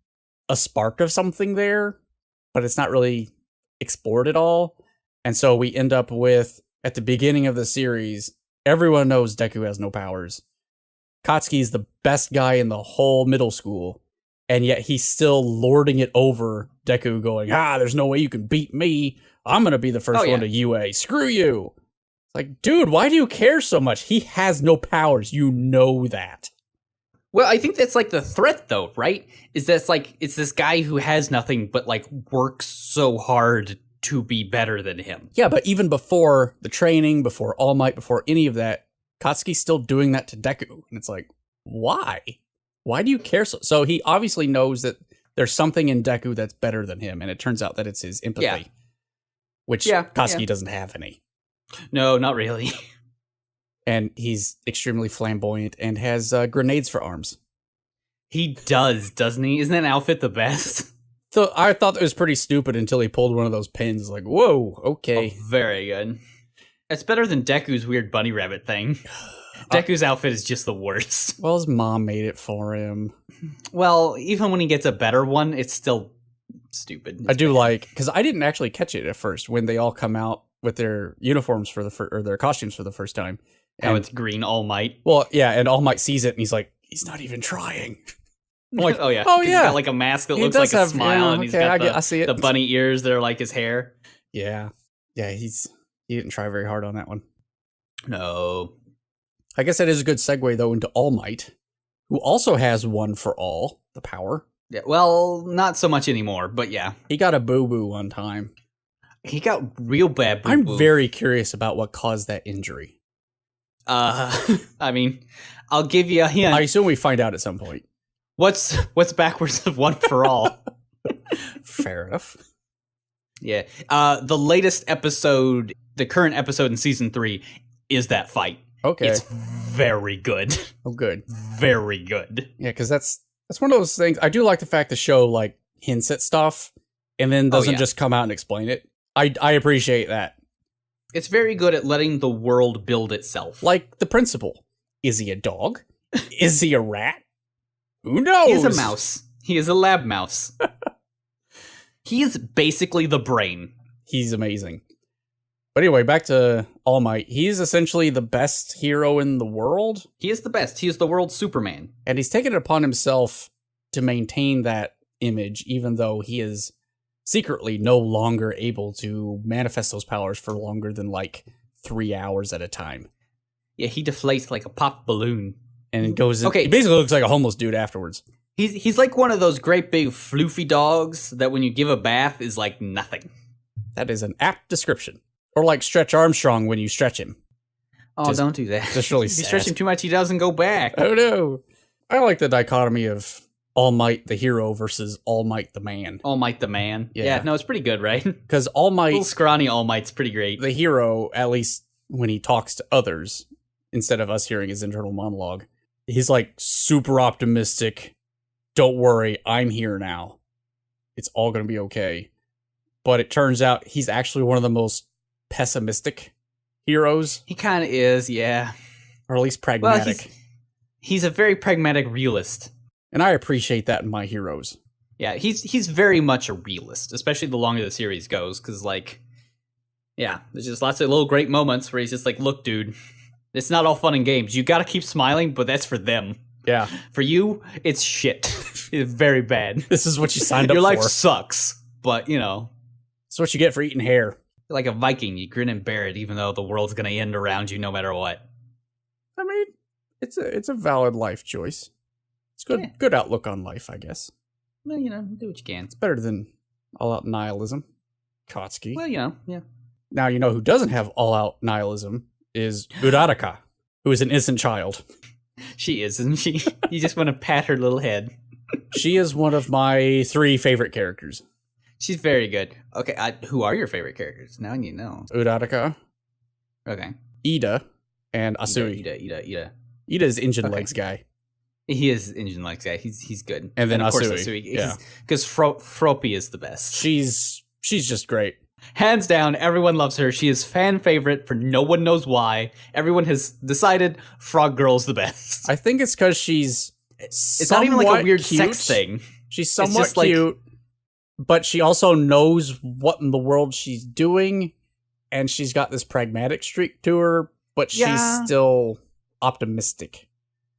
[SPEAKER 1] a spark of something there, but it's not really explored at all. And so we end up with, at the beginning of the series, everyone knows Deku has no powers. Katsuki's the best guy in the whole middle school, and yet he's still lording it over Deku, going, there's no way you can beat me. I'm going to be the first one to UA. Screw you. It's like, dude, why do you care so much? He has no powers. You know that.
[SPEAKER 2] Well, I think that's like the threat, though, right? Is that's like, it's this guy who has nothing but like works so hard to be better than him.
[SPEAKER 1] Yeah, but even before the training, before All Might, before any of that, Katsuki's still doing that to Deku. And it's like, why? Why do you care so? So he obviously knows that there's something in Deku that's better than him, and it turns out that it's his empathy, which Katsuki doesn't have any.
[SPEAKER 2] No, not really.
[SPEAKER 1] And he's extremely flamboyant and has grenades for arms.
[SPEAKER 2] He does, doesn't he? Isn't that outfit the best?
[SPEAKER 1] So I thought it was pretty stupid until he pulled one of those pins. Like, whoa, okay.
[SPEAKER 2] Oh, very good. It's better than Deku's weird bunny rabbit thing. Deku's outfit is just the worst.
[SPEAKER 1] Well, his mom made it for him.
[SPEAKER 2] Well, even when he gets a better one, it's still stupid.
[SPEAKER 1] I do like, because I didn't actually catch it at first when they all come out with their uniforms for or their costumes for the first time.
[SPEAKER 2] How it's green All Might.
[SPEAKER 1] Well, yeah, and All Might sees it and he's like, he's not even trying.
[SPEAKER 2] I'm like, oh yeah. He's got like a mask that looks like a smile, and he's got the bunny ears that are like his hair.
[SPEAKER 1] Yeah. Yeah, he didn't try very hard on that one.
[SPEAKER 2] No.
[SPEAKER 1] I guess that is a good segue, though, into All Might, who also has one for all, the power.
[SPEAKER 2] Yeah, well, not so much anymore, but yeah.
[SPEAKER 1] He got a boo-boo one time.
[SPEAKER 2] He got real bad boo-boo.
[SPEAKER 1] I'm very curious about what caused that injury.
[SPEAKER 2] I mean, I'll give you a hint.
[SPEAKER 1] I assume we find out at some point.
[SPEAKER 2] What's backwards of one for all?
[SPEAKER 1] Fair enough.
[SPEAKER 2] Yeah. The latest episode, the current episode in season 3, is that fight.
[SPEAKER 1] Okay.
[SPEAKER 2] It's very good.
[SPEAKER 1] Oh, good.
[SPEAKER 2] Very good.
[SPEAKER 1] Yeah, because that's one of those things. I do like the fact the show like hints at stuff and then doesn't just come out and explain it. I appreciate that.
[SPEAKER 2] It's very good at letting the world build itself.
[SPEAKER 1] Like the principal. Is he a dog? Is he a rat? Who knows?
[SPEAKER 2] He is a mouse. He is a lab mouse. He is basically the brain.
[SPEAKER 1] He's amazing. But anyway, back to All Might. He's essentially the best hero in the world.
[SPEAKER 2] He is the best. He is the world's Superman.
[SPEAKER 1] And he's taken it upon himself to maintain that image, even though he is secretly no longer able to manifest those powers for longer than like 3 hours at a time.
[SPEAKER 2] Yeah, he deflates like a pop balloon.
[SPEAKER 1] And it goes in, he basically looks like a homeless dude afterwards.
[SPEAKER 2] He's like one of those great big floofy dogs that when you give a bath is like nothing.
[SPEAKER 1] That is an apt description. Or like Stretch Armstrong when you stretch him.
[SPEAKER 2] Oh, don't do that.
[SPEAKER 1] Just really
[SPEAKER 2] If
[SPEAKER 1] sad.
[SPEAKER 2] you stretch him too much, he doesn't go back.
[SPEAKER 1] Oh no. I like the dichotomy of All Might the hero versus All Might the man.
[SPEAKER 2] All Might the man. Yeah, no, it's pretty good, right?
[SPEAKER 1] Because All Might,
[SPEAKER 2] little scrawny All Might's pretty great.
[SPEAKER 1] The hero, at least when he talks to others, instead of us hearing his internal monologue, he's like super optimistic. Don't worry, I'm here now. It's all going to be okay. But it turns out he's actually one of the most pessimistic heroes.
[SPEAKER 2] He kind of is, yeah.
[SPEAKER 1] Or at least pragmatic.
[SPEAKER 2] Well, he's a very pragmatic realist.
[SPEAKER 1] And I appreciate that in my heroes.
[SPEAKER 2] Yeah, he's very much a realist, especially the longer the series goes, because, like, yeah, there's just lots of little great moments where he's just like, look, dude, it's not all fun and games. You gotta keep smiling, but that's for them.
[SPEAKER 1] Yeah.
[SPEAKER 2] For you, it's shit. It's very bad.
[SPEAKER 1] This is what you signed up for.
[SPEAKER 2] Your life sucks, but, you know.
[SPEAKER 1] It's what you get for eating hair.
[SPEAKER 2] Like a Viking, you grin and bear it, even though the world's gonna end around you no matter what.
[SPEAKER 1] I mean, it's a valid life choice. It's good, good outlook on life, I guess.
[SPEAKER 2] Well, you know, do what you can.
[SPEAKER 1] It's better than all-out nihilism. Katsuki.
[SPEAKER 2] Well, you know, yeah.
[SPEAKER 1] Now, you know who doesn't have all-out nihilism is Uraraka, who is an innocent child.
[SPEAKER 2] She is, isn't she? You just want to pat her little head.
[SPEAKER 1] She is one of my 3 favorite characters.
[SPEAKER 2] She's very good. Okay, who are your favorite characters? Now you know.
[SPEAKER 1] Uraraka.
[SPEAKER 2] Okay.
[SPEAKER 1] Ida and Asui.
[SPEAKER 2] Ida.
[SPEAKER 1] Ida is Engine Legs guy.
[SPEAKER 2] He is Engine Legs guy. He's good.
[SPEAKER 1] And then
[SPEAKER 2] of course
[SPEAKER 1] Asui.
[SPEAKER 2] Yeah. Because Froppy is the best.
[SPEAKER 1] She's just great.
[SPEAKER 2] Hands down, everyone loves her. She is fan favorite for no one knows why. Everyone has decided Frog Girl's the best.
[SPEAKER 1] I think it's because she's
[SPEAKER 2] it's not even like a weird
[SPEAKER 1] cute.
[SPEAKER 2] sex thing.
[SPEAKER 1] She's somewhat cute, but she also knows what in the world she's doing, and she's got this pragmatic streak to her, but she's still optimistic.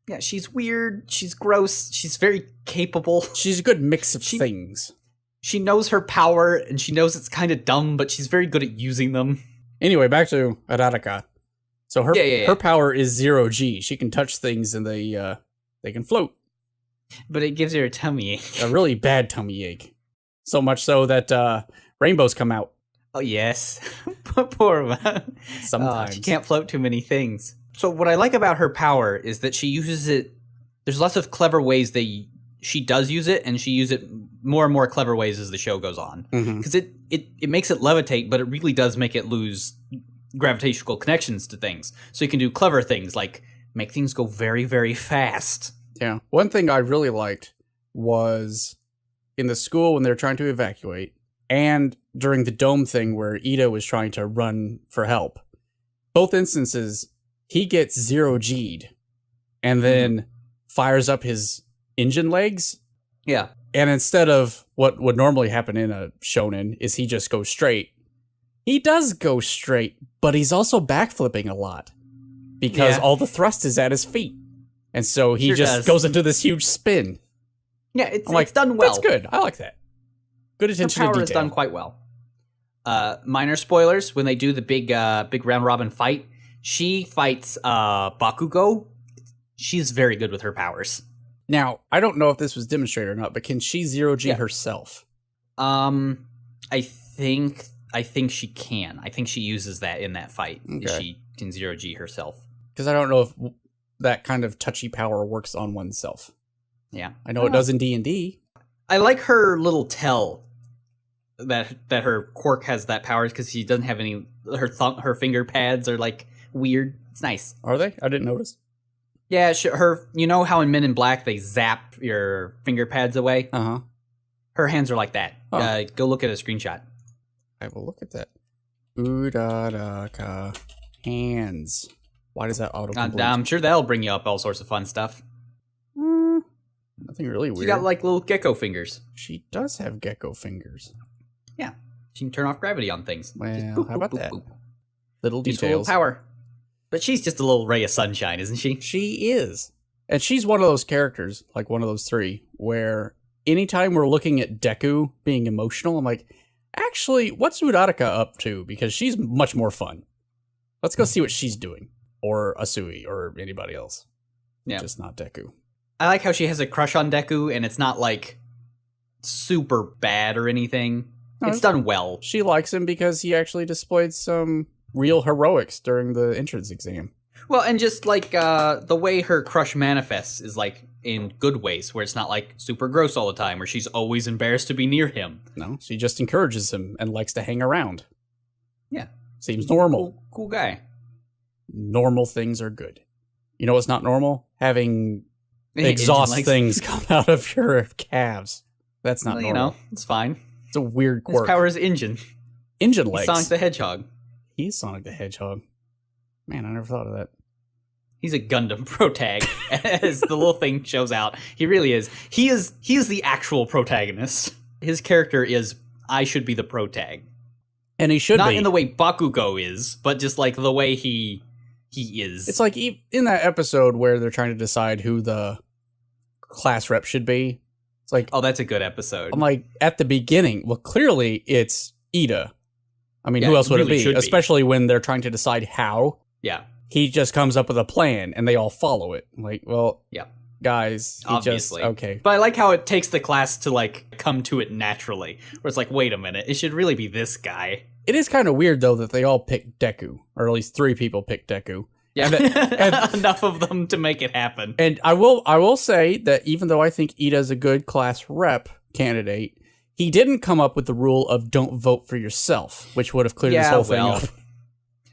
[SPEAKER 2] Yeah, she's weird, she's gross, she's very capable.
[SPEAKER 1] She's a good mix of things.
[SPEAKER 2] She knows her power, and she knows it's kind of dumb, but she's very good at using them.
[SPEAKER 1] Anyway, back to Uraraka. So her power is 0 G. She can touch things and they can float.
[SPEAKER 2] But it gives her a tummy ache.
[SPEAKER 1] A really bad tummy ache. So much so that rainbows come out.
[SPEAKER 2] Oh, yes. Poor one.
[SPEAKER 1] Sometimes.
[SPEAKER 2] She can't float too many things. So what I like about her power is that she uses it... There's lots of clever ways she does use it, and she uses it more and more clever ways as the show goes on. Because it makes it levitate, but it really does make it lose gravitational connections to things. So you can do clever things, like make things go very, very fast.
[SPEAKER 1] Yeah. One thing I really liked was in the school when they were trying to evacuate, and during the dome thing where Ida was trying to run for help. Both instances, he gets 0 G'd and then fires up his engine legs.
[SPEAKER 2] Yeah.
[SPEAKER 1] And instead of what would normally happen in a shonen is he just goes straight. He does go straight, but he's also backflipping a lot because all the thrust is at his feet. And so he goes into this huge spin.
[SPEAKER 2] Yeah, it's done well.
[SPEAKER 1] That's good. I like that. Good attention to detail.
[SPEAKER 2] Her power is done quite well. Minor spoilers, when they do the big round robin fight, she fights Bakugo. She's very good with her powers.
[SPEAKER 1] Now, I don't know if this was demonstrated or not, but can she 0 G herself?
[SPEAKER 2] I think she can. I think she uses that in that fight. Okay. She can 0 G herself.
[SPEAKER 1] Because I don't know if that kind of touchy power works on oneself.
[SPEAKER 2] Yeah.
[SPEAKER 1] I know it does in D&D.
[SPEAKER 2] I like her little tell that her quirk has that power because she doesn't have any... Her finger pads are like weird. It's nice.
[SPEAKER 1] Are they? I didn't notice.
[SPEAKER 2] Yeah, you know how in Men in Black they zap your finger pads away?
[SPEAKER 1] Uh-huh.
[SPEAKER 2] Her hands are like that. Oh. Go look at a screenshot.
[SPEAKER 1] I will look at that. Uraraka hands. Why does that autocomplete?
[SPEAKER 2] I'm sure that'll bring you up all sorts of fun stuff.
[SPEAKER 1] Nothing really weird.
[SPEAKER 2] She got like little gecko fingers.
[SPEAKER 1] She does have gecko fingers.
[SPEAKER 2] Yeah. She can turn off gravity on things.
[SPEAKER 1] Well, boop, how about that? Boop. Little details.
[SPEAKER 2] Little power. But she's just a little ray of sunshine, isn't she?
[SPEAKER 1] She is. And she's one of those characters, like one of those three, where anytime we're looking at Deku being emotional, I'm like, actually, what's Uraraka up to? Because she's much more fun. Let's go see what she's doing. Or Asui, or anybody else. Yeah. Just not Deku.
[SPEAKER 2] I like how she has a crush on Deku, and it's not, like, super bad or anything. No, it's done well.
[SPEAKER 1] She likes him because he actually displayed some real heroics during the entrance exam.
[SPEAKER 2] Well, and just, like, the way her crush manifests is, like, in good ways, where it's not, like, super gross all the time, where she's always embarrassed to be near him.
[SPEAKER 1] No, she just encourages him and likes to hang around.
[SPEAKER 2] Yeah.
[SPEAKER 1] Seems normal.
[SPEAKER 2] Cool guy.
[SPEAKER 1] Normal things are good. You know what's not normal? Having exhaust things come out of your calves. That's not normal. You know,
[SPEAKER 2] it's fine.
[SPEAKER 1] It's a weird quirk.
[SPEAKER 2] His power is engine.
[SPEAKER 1] Engine legs.
[SPEAKER 2] He's Sonic the Hedgehog.
[SPEAKER 1] He's Sonic the Hedgehog. Man, I never thought of that.
[SPEAKER 2] He's a Gundam protag, as the little thing shows out. He really is. He is the actual protagonist. His character is, I should be the protag.
[SPEAKER 1] And he should
[SPEAKER 2] Not
[SPEAKER 1] be.
[SPEAKER 2] Not in the way Bakugo is, but just like the way he is.
[SPEAKER 1] It's like in that episode where they're trying to decide who the class rep should be. It's like,
[SPEAKER 2] oh, that's a good episode.
[SPEAKER 1] I'm like, at the beginning, well, clearly it's Ida. I mean, who else would really it be? Especially when they're trying to decide how.
[SPEAKER 2] Yeah.
[SPEAKER 1] He just comes up with a plan and they all follow it. I'm like, well,
[SPEAKER 2] yeah,
[SPEAKER 1] guys,
[SPEAKER 2] obviously.
[SPEAKER 1] Okay.
[SPEAKER 2] But I like how it takes the class to like come to it naturally. Where it's like, wait a minute, it should really be this guy.
[SPEAKER 1] It is kind of weird though that they all picked Deku, or at least 3 people picked Deku.
[SPEAKER 2] Yeah, and enough of them to make it happen.
[SPEAKER 1] And I will say that even though I think Ida's a good class rep candidate, he didn't come up with the rule of don't vote for yourself, which would have cleared this whole thing up.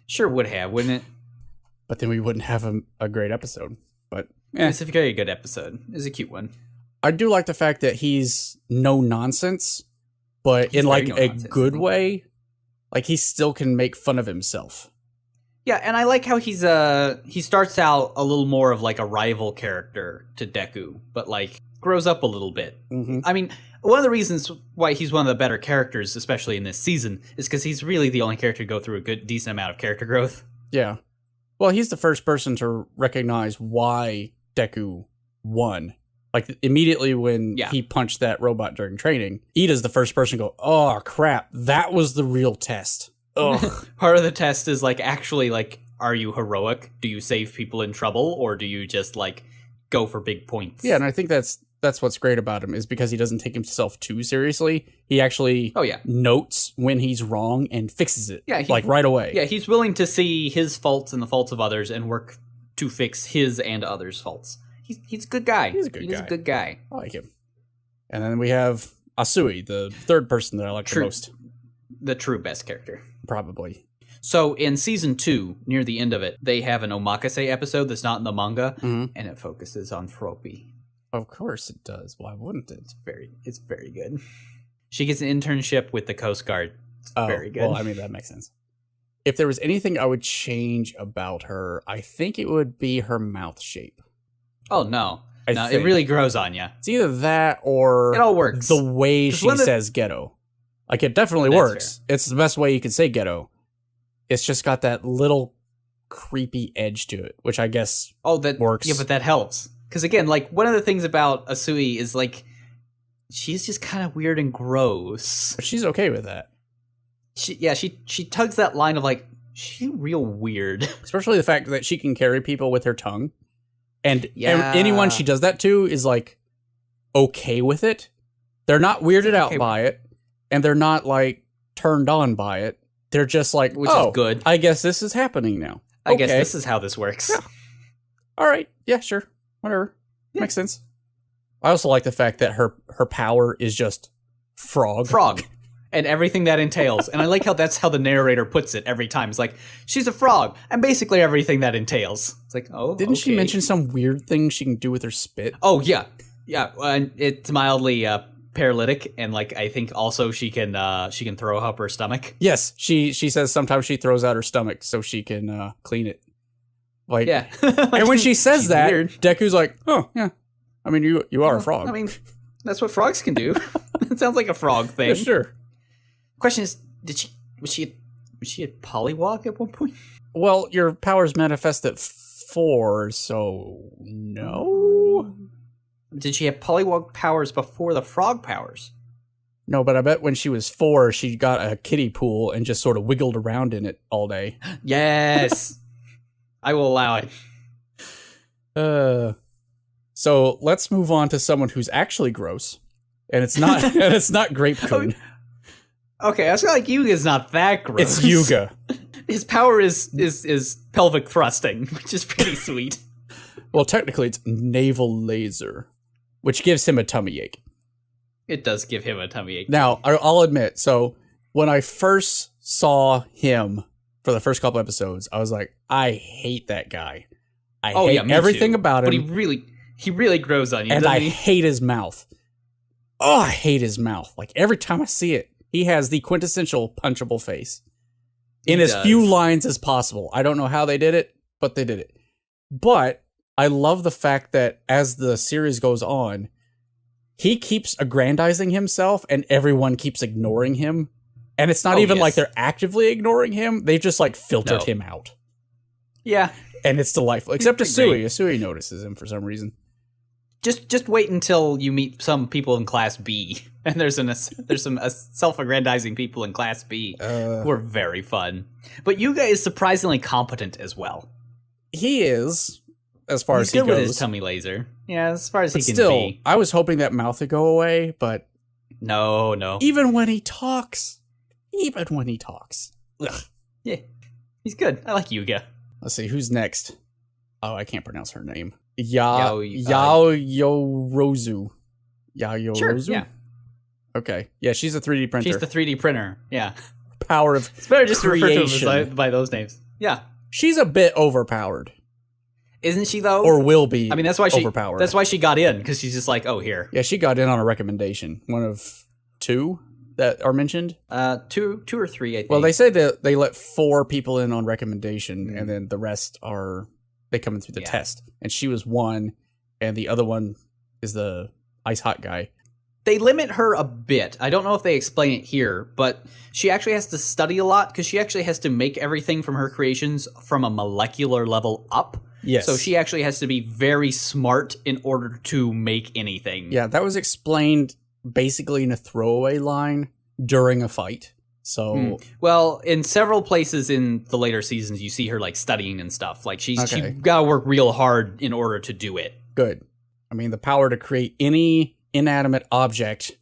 [SPEAKER 2] Sure would have, wouldn't it?
[SPEAKER 1] But then we wouldn't have a great episode. But
[SPEAKER 2] it's a very good episode. It's a cute one.
[SPEAKER 1] I do like the fact that he's no nonsense, but in like a good way. Like, he still can make fun of himself.
[SPEAKER 2] Yeah, and I like how he starts out a little more of like a rival character to Deku, but like grows up a little bit.
[SPEAKER 1] Mm-hmm.
[SPEAKER 2] I mean, one of the reasons why he's one of the better characters, especially in this season, is because he's really the only character to go through a decent amount of character growth.
[SPEAKER 1] Yeah. Well, he's the first person to recognize why Deku won. Like, immediately when he punched that robot during training, Ida's the first person to go, oh, crap, that was the real test. Ugh.
[SPEAKER 2] Part of the test is, like, actually, like, are you heroic? Do you save people in trouble? Or do you just, like, go for big points?
[SPEAKER 1] Yeah, and I think that's what's great about him, is because he doesn't take himself too seriously. He actually notes when he's wrong and fixes it, like, right away.
[SPEAKER 2] Yeah, he's willing to see his faults and the faults of others and work to fix his and others' faults. He's a good guy. He's a good guy.
[SPEAKER 1] I like him. And then we have Asui, the third person that I like the most.
[SPEAKER 2] The true best character.
[SPEAKER 1] Probably.
[SPEAKER 2] So in season 2, near the end of it, they have an omakase episode that's not in the manga, and it focuses on Froppy.
[SPEAKER 1] Of course it does. Why wouldn't it?
[SPEAKER 2] It's very good. She gets an internship with the Coast Guard. It's very good.
[SPEAKER 1] Well, I mean, that makes sense. If there was anything I would change about her, I think it would be her mouth shape.
[SPEAKER 2] Oh, no. It really grows on you.
[SPEAKER 1] It's either that or...
[SPEAKER 2] It all works.
[SPEAKER 1] The way she says ghetto. Like, it definitely works. Fair. It's the best way you can say ghetto. It's just got that little creepy edge to it, which I guess works.
[SPEAKER 2] Yeah, but that helps. Because, again, like, one of the things about Asui is, like, she's just kind of weird and gross.
[SPEAKER 1] But she's okay with that.
[SPEAKER 2] She tugs that line of, like, she's real weird. Especially
[SPEAKER 1] the fact that she can carry people with her tongue. And anyone she does that to is, like, okay with it. They're not weirded out by it. And they're not, like, turned on by it. They're just like,
[SPEAKER 2] which is good.
[SPEAKER 1] I guess this is happening now.
[SPEAKER 2] I guess this is how this works.
[SPEAKER 1] Yeah. All right. Yeah, sure. Whatever. Yeah. Makes sense. I also like the fact that her power is just frog.
[SPEAKER 2] Frog. And everything that entails. And I like how that's how the narrator puts it every time. It's like, she's a frog. And basically everything that entails. It's like, oh,
[SPEAKER 1] Didn't she mention some weird thing she can do with her spit?
[SPEAKER 2] Oh, yeah. Yeah. And it's mildly paralytic. And, like, I think also she can throw up her stomach.
[SPEAKER 1] Yes. She says sometimes she throws out her stomach so she can clean it. Like,
[SPEAKER 2] yeah.
[SPEAKER 1] Like, and when she says that, weird. Deku's like, oh, yeah. I mean, you are a frog.
[SPEAKER 2] I mean, that's what frogs can do. It sounds like a frog thing.
[SPEAKER 1] Yeah, sure.
[SPEAKER 2] Question is, was she a polywog at one point?
[SPEAKER 1] Well, your powers manifest at 4, so no.
[SPEAKER 2] Did she have polywog powers before the frog powers?
[SPEAKER 1] No, but I bet when she was 4, she got a kiddie pool and just sort of wiggled around in it all day.
[SPEAKER 2] Yes. I will allow
[SPEAKER 1] it. So let's move on to someone who's actually gross. And it's not Grape Coon.
[SPEAKER 2] Okay, I feel like Yuga's not that gross.
[SPEAKER 1] It's Yuga.
[SPEAKER 2] His power is pelvic thrusting, which is pretty sweet.
[SPEAKER 1] Well, technically it's navel laser, which gives him a tummy ache.
[SPEAKER 2] It does give him a tummy ache.
[SPEAKER 1] Now, I'll admit, so when I first saw him for the first couple episodes, I was like, I hate that guy. I hate everything about him.
[SPEAKER 2] But he really grows on you,
[SPEAKER 1] and I hate his mouth. Oh, I hate his mouth. Like, every time I see it, he has the quintessential punchable face in as few lines as possible. I don't know how they did it, but they did it. But I love the fact that as the series goes on, he keeps aggrandizing himself and everyone keeps ignoring him. And it's not even like they're actively ignoring him. They just like filtered him out.
[SPEAKER 2] Yeah.
[SPEAKER 1] And it's delightful. Except Asui. Asui notices him for some reason.
[SPEAKER 2] Just wait until you meet some people in Class B. And there's some self-aggrandizing people in Class B who are very fun. But Yuga is surprisingly competent as well.
[SPEAKER 1] He is, as far as he goes.
[SPEAKER 2] He's good with his tummy laser. Yeah, as far as he can be.
[SPEAKER 1] I was hoping that mouth would go away, but...
[SPEAKER 2] No.
[SPEAKER 1] Even when he talks. Ugh.
[SPEAKER 2] Yeah, he's good. I like Yuga.
[SPEAKER 1] Let's see, who's next? Oh, I can't pronounce her name. Yaoyorozu. Yaoyorozu?
[SPEAKER 2] Sure, yeah.
[SPEAKER 1] Okay. Yeah, she's a 3D printer.
[SPEAKER 2] She's the 3D printer, yeah.
[SPEAKER 1] Power of
[SPEAKER 2] It's better just to refer to him by those names. Yeah.
[SPEAKER 1] She's a bit overpowered.
[SPEAKER 2] Isn't she, though?
[SPEAKER 1] Or will be.
[SPEAKER 2] I mean, that's why
[SPEAKER 1] overpowered.
[SPEAKER 2] That's why she got in, because she's just like, oh, here.
[SPEAKER 1] Yeah, she got in on a recommendation. One of 2 that are mentioned?
[SPEAKER 2] Two or three, I think.
[SPEAKER 1] Well, they say that they let 4 people in on recommendation, and then the rest they come in through the test. And she was one, and the other one is the ice hot guy.
[SPEAKER 2] They limit her a bit. I don't know if they explain it here, but she actually has to study a lot because she actually has to make everything from her creations from a molecular level up.
[SPEAKER 1] Yes.
[SPEAKER 2] So she actually has to be very smart in order to make anything.
[SPEAKER 1] Yeah, that was explained basically in a throwaway line during a fight. So,
[SPEAKER 2] well, in several places in the later seasons, you see her like studying and stuff. Like she gotta work real hard in order to do it.
[SPEAKER 1] Good. I mean, the power to create any inanimate object.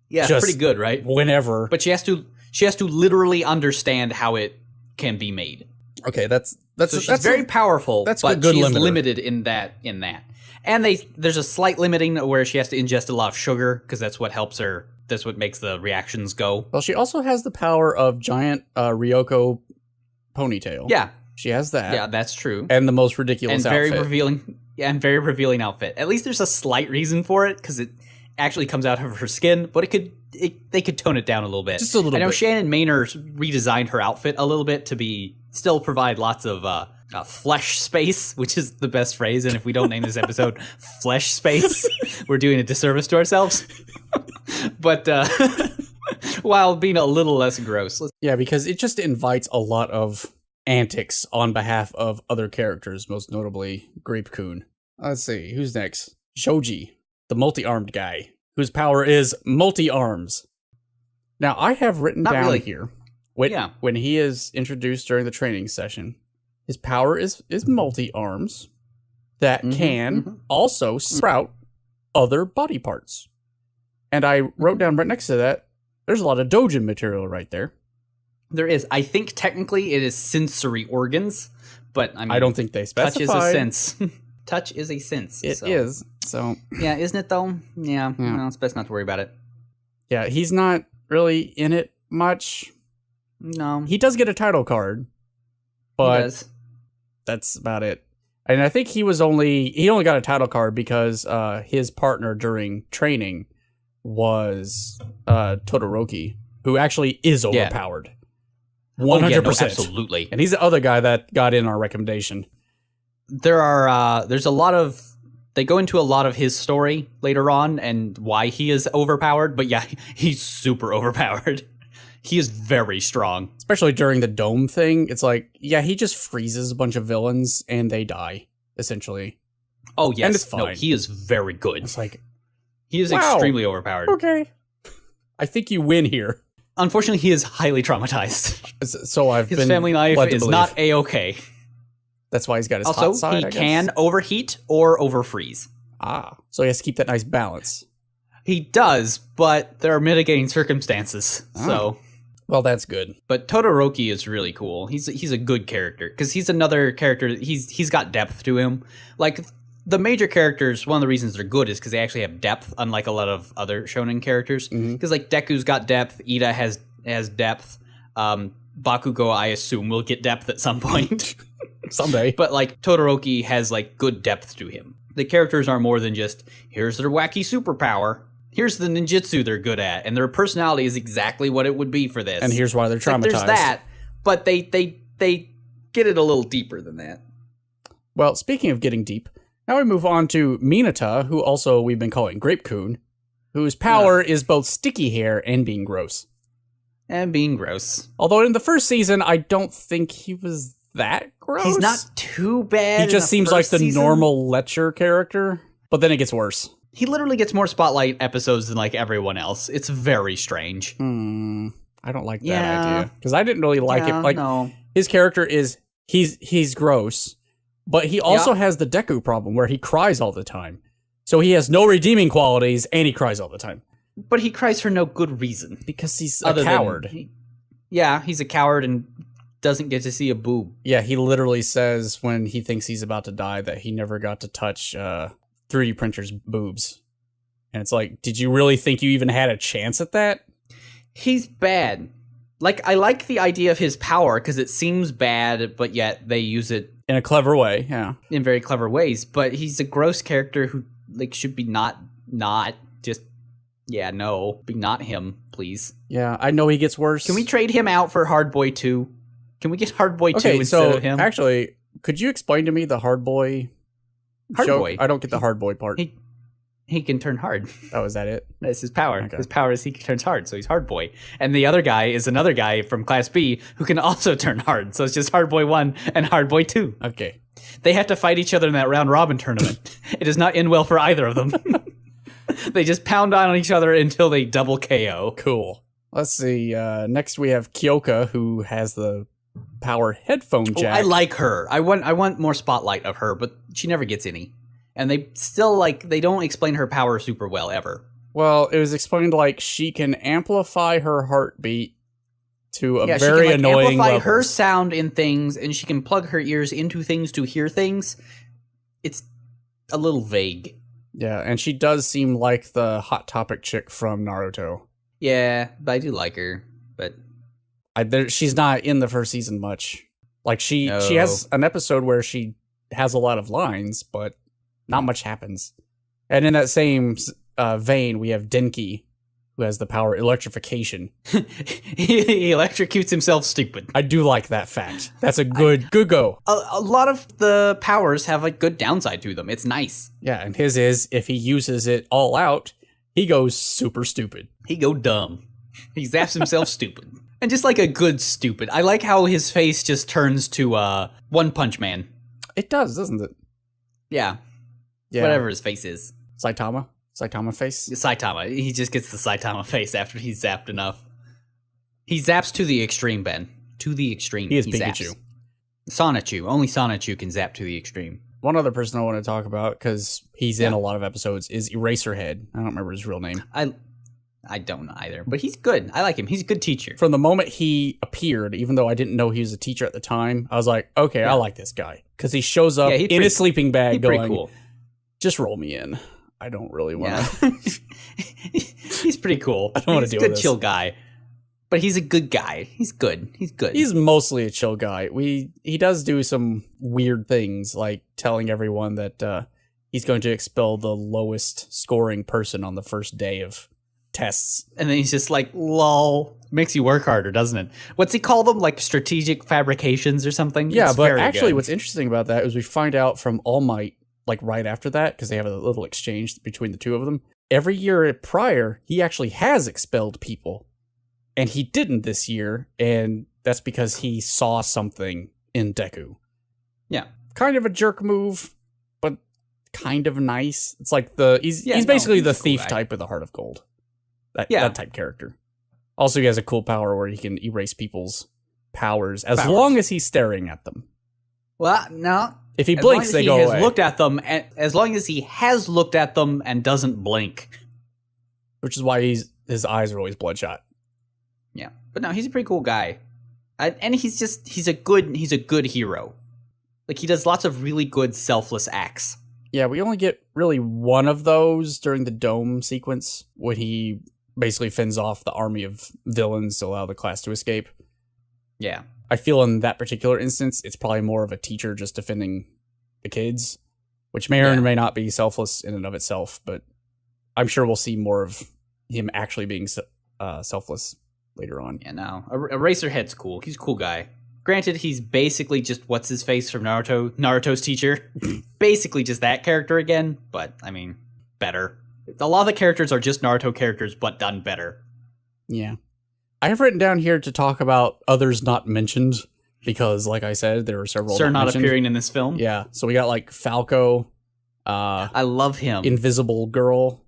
[SPEAKER 2] Yeah, it's pretty good, right?
[SPEAKER 1] Whenever.
[SPEAKER 2] But she has to literally understand how it can be made.
[SPEAKER 1] Okay, that's
[SPEAKER 2] she's very powerful, but she's
[SPEAKER 1] limiter.
[SPEAKER 2] Limited in that. And there's a slight limiting where she has to ingest a lot of sugar because that's what helps her. That's what makes the reactions go.
[SPEAKER 1] Well, she also has the power of giant Ryoko ponytail.
[SPEAKER 2] Yeah.
[SPEAKER 1] She has that.
[SPEAKER 2] Yeah, that's true.
[SPEAKER 1] And the most ridiculous outfit.
[SPEAKER 2] Very revealing outfit. At least there's a slight reason for it because it actually comes out of her skin, but they could tone it down a little bit.
[SPEAKER 1] Just a little bit.
[SPEAKER 2] I know Shannon Maynor redesigned her outfit a little bit to still provide lots of flesh space, which is the best phrase. And if we don't name this episode Flesh Space, we're doing a disservice to ourselves. But while being a little less gross.
[SPEAKER 1] Yeah, because it just invites a lot of antics on behalf of other characters, most notably Grape-kun. Let's see, who's next? Shoji, the multi-armed guy, whose power is multi-arms. Now, I have written down here, when he is introduced during the training session, his power is multi-arms that can also sprout other body parts. And I wrote down right next to that, there's a lot of doujin material right there.
[SPEAKER 2] There is. I think technically it is sensory organs, but I mean,
[SPEAKER 1] I don't think they specified.
[SPEAKER 2] Touch is a sense. Touch is a sense.
[SPEAKER 1] It is. So
[SPEAKER 2] yeah, isn't it though? Yeah. No, it's best not to worry about it.
[SPEAKER 1] Yeah, he's not really in it much.
[SPEAKER 2] No.
[SPEAKER 1] He does get a title card, but that's about it. And I think he only got a title card because his partner during training was Todoroki, who actually is overpowered. 100%.
[SPEAKER 2] Absolutely.
[SPEAKER 1] And he's the other guy that got in our recommendation.
[SPEAKER 2] There's a lot of, they go into a lot of his story later on and why he is overpowered, but yeah, he's super overpowered. He is very strong. Especially
[SPEAKER 1] during the dome thing. It's like, yeah, he just freezes a bunch of villains and they die, essentially.
[SPEAKER 2] Oh, yes.
[SPEAKER 1] And it's fine.
[SPEAKER 2] No, he is very good.
[SPEAKER 1] It's like,
[SPEAKER 2] he is extremely overpowered.
[SPEAKER 1] Okay. I think you win here.
[SPEAKER 2] Unfortunately, he is highly traumatized.
[SPEAKER 1] So
[SPEAKER 2] his family life is not A-okay.
[SPEAKER 1] That's why he's got his
[SPEAKER 2] hot
[SPEAKER 1] side,
[SPEAKER 2] Also, he can overheat or overfreeze.
[SPEAKER 1] So he has to keep that nice balance.
[SPEAKER 2] He does, but there are mitigating circumstances. So,
[SPEAKER 1] well, that's good.
[SPEAKER 2] But Todoroki is really cool. He's a good character because he's another character. He's got depth to him. Like the major characters, one of the reasons they're good is because they actually have depth, unlike a lot of other shonen characters. Because like Deku's got depth, Ida has depth. Bakugo, I assume, will get depth at some point.
[SPEAKER 1] Someday.
[SPEAKER 2] But like Todoroki has like good depth to him. The characters are more than just, here's their wacky superpower, here's the ninjutsu they're good at, and their personality is exactly what it would be for this.
[SPEAKER 1] And here's why they're traumatized.
[SPEAKER 2] Like, there's that, but they get it a little deeper than that.
[SPEAKER 1] Well, speaking of getting deep, now we move on to Minata, who also we've been calling Grape-kun, whose power is both sticky hair and being gross. Although in the first season, I don't think he was that gross.
[SPEAKER 2] He's not too bad.
[SPEAKER 1] He just seems like the normal Lecture character, but then it gets worse.
[SPEAKER 2] He literally gets more spotlight episodes than like everyone else. It's very strange.
[SPEAKER 1] I don't like that idea because I didn't really like it. Like
[SPEAKER 2] no.
[SPEAKER 1] His character is he's gross, but he also has the Deku problem where he cries all the time. So he has no redeeming qualities and he cries all the time.
[SPEAKER 2] But he cries for no good reason
[SPEAKER 1] because he's a coward.
[SPEAKER 2] He's a coward and doesn't get to see a boob.
[SPEAKER 1] Yeah, he literally says when he thinks he's about to die that he never got to touch 3D printer's boobs. And it's like, did you really think you even had a chance at that?
[SPEAKER 2] He's bad. Like, I like the idea of his power because it seems bad, but yet they use it
[SPEAKER 1] in a clever way, yeah.
[SPEAKER 2] In very clever ways. But he's a gross character who like should be not just be not him, please.
[SPEAKER 1] Yeah, I know he gets worse.
[SPEAKER 2] Can we trade him out for Hard Boy 2? Can we get Hard Boy 2 instead of him?
[SPEAKER 1] Actually, could you explain to me the Hard Boy joke?
[SPEAKER 2] Boy?
[SPEAKER 1] I don't get the Hard Boy part.
[SPEAKER 2] He can turn hard.
[SPEAKER 1] Oh, is that it?
[SPEAKER 2] That's his power.
[SPEAKER 1] Okay.
[SPEAKER 2] His power is he turns hard, so he's Hard Boy. And the other guy is another guy from Class B who can also turn hard. So it's just Hard Boy 1 and Hard Boy 2.
[SPEAKER 1] Okay.
[SPEAKER 2] They have to fight each other in that round robin tournament. It does not end well for either of them. They just pound on each other until they double KO.
[SPEAKER 1] Cool. Let's see. Next we have Kyoka, who has the power headphone jack.
[SPEAKER 2] I like her. I want more spotlight of her, but she never gets any. And they still, they don't explain her power super well, ever.
[SPEAKER 1] Well, it was explained she can amplify her heartbeat to a very
[SPEAKER 2] she can,
[SPEAKER 1] annoying
[SPEAKER 2] amplify
[SPEAKER 1] level.
[SPEAKER 2] her sound in things, and she can plug her ears into things to hear things. It's a little vague.
[SPEAKER 1] Yeah, and she does seem like the Hot Topic chick from Naruto.
[SPEAKER 2] Yeah, but I do like her, but...
[SPEAKER 1] she's not in the first season much. She has an episode where she has a lot of lines, but not much happens. And in that same vein, we have Denki, who has the power electrification.
[SPEAKER 2] He electrocutes himself stupid.
[SPEAKER 1] I do like that fact. That's a good go.
[SPEAKER 2] A lot of the powers have a good downside to them. It's nice.
[SPEAKER 1] Yeah, and his is, if he uses it all out, he goes super stupid.
[SPEAKER 2] He go dumb. He zaps himself stupid. And just like a good stupid. I like how his face just turns to One Punch Man.
[SPEAKER 1] It does, doesn't it?
[SPEAKER 2] Yeah. Whatever his face is.
[SPEAKER 1] Saitama face?
[SPEAKER 2] Saitama. He just gets the Saitama face after he's zapped enough. He zaps to the extreme, Ben. To the extreme.
[SPEAKER 1] He is Pikachu.
[SPEAKER 2] Sonichu. Only Sonichu can zap to the extreme.
[SPEAKER 1] One other person I want to talk about, because he's in a lot of episodes, is Eraserhead. I don't remember his real name.
[SPEAKER 2] I don't know either, but he's good. I like him. He's a good teacher.
[SPEAKER 1] From the moment he appeared, even though I didn't know he was a teacher at the time, I was like, okay, I like this guy. Because he shows up in his sleeping bag going, cool. Just roll me in. I don't really want to.
[SPEAKER 2] He's pretty cool.
[SPEAKER 1] I don't want to deal with this.
[SPEAKER 2] He's a good, chill guy. But he's a good guy. He's good.
[SPEAKER 1] He's mostly a chill guy. He does do some weird things, like telling everyone that he's going to expel the lowest scoring person on the first day of tests.
[SPEAKER 2] And then he's just like, lol. Makes you work harder, doesn't it? What's he call them? Like strategic fabrications or something?
[SPEAKER 1] Yeah, but actually what's interesting about that is we find out from All Might, right after that, because they have a little exchange between the two of them. Every year prior, he actually has expelled people. And he didn't this year, and that's because he saw something in Deku.
[SPEAKER 2] Yeah.
[SPEAKER 1] Kind of a jerk move, but kind of nice. It's like he's basically the thief type of the Heart of Gold. That type character. Also, he has a cool power where he can erase people's powers as long as he's staring at them.
[SPEAKER 2] Well, no.
[SPEAKER 1] If he blinks, they go away.
[SPEAKER 2] As long as he has looked at them and doesn't blink.
[SPEAKER 1] Which is why his eyes are always bloodshot.
[SPEAKER 2] Yeah. But no, he's a pretty cool guy. And he's a good hero. He does lots of really good selfless acts.
[SPEAKER 1] Yeah, we only get really one of those during the dome sequence when he basically fends off the army of villains to allow the class to escape.
[SPEAKER 2] Yeah.
[SPEAKER 1] I feel in that particular instance, it's probably more of a teacher just defending the kids, which may or may not be selfless in and of itself, but I'm sure we'll see more of him actually being selfless later on.
[SPEAKER 2] Yeah, no. Eraserhead's cool. He's a cool guy. Granted, he's basically just what's-his-face from Naruto's teacher. Basically just that character again, but, better. A lot of the characters are just Naruto characters, but done better.
[SPEAKER 1] Yeah. I have written down here to talk about others not mentioned, because, like I said, there are several
[SPEAKER 2] not appearing in this film?
[SPEAKER 1] Yeah, so we got, Falco.
[SPEAKER 2] I love him.
[SPEAKER 1] Invisible Girl.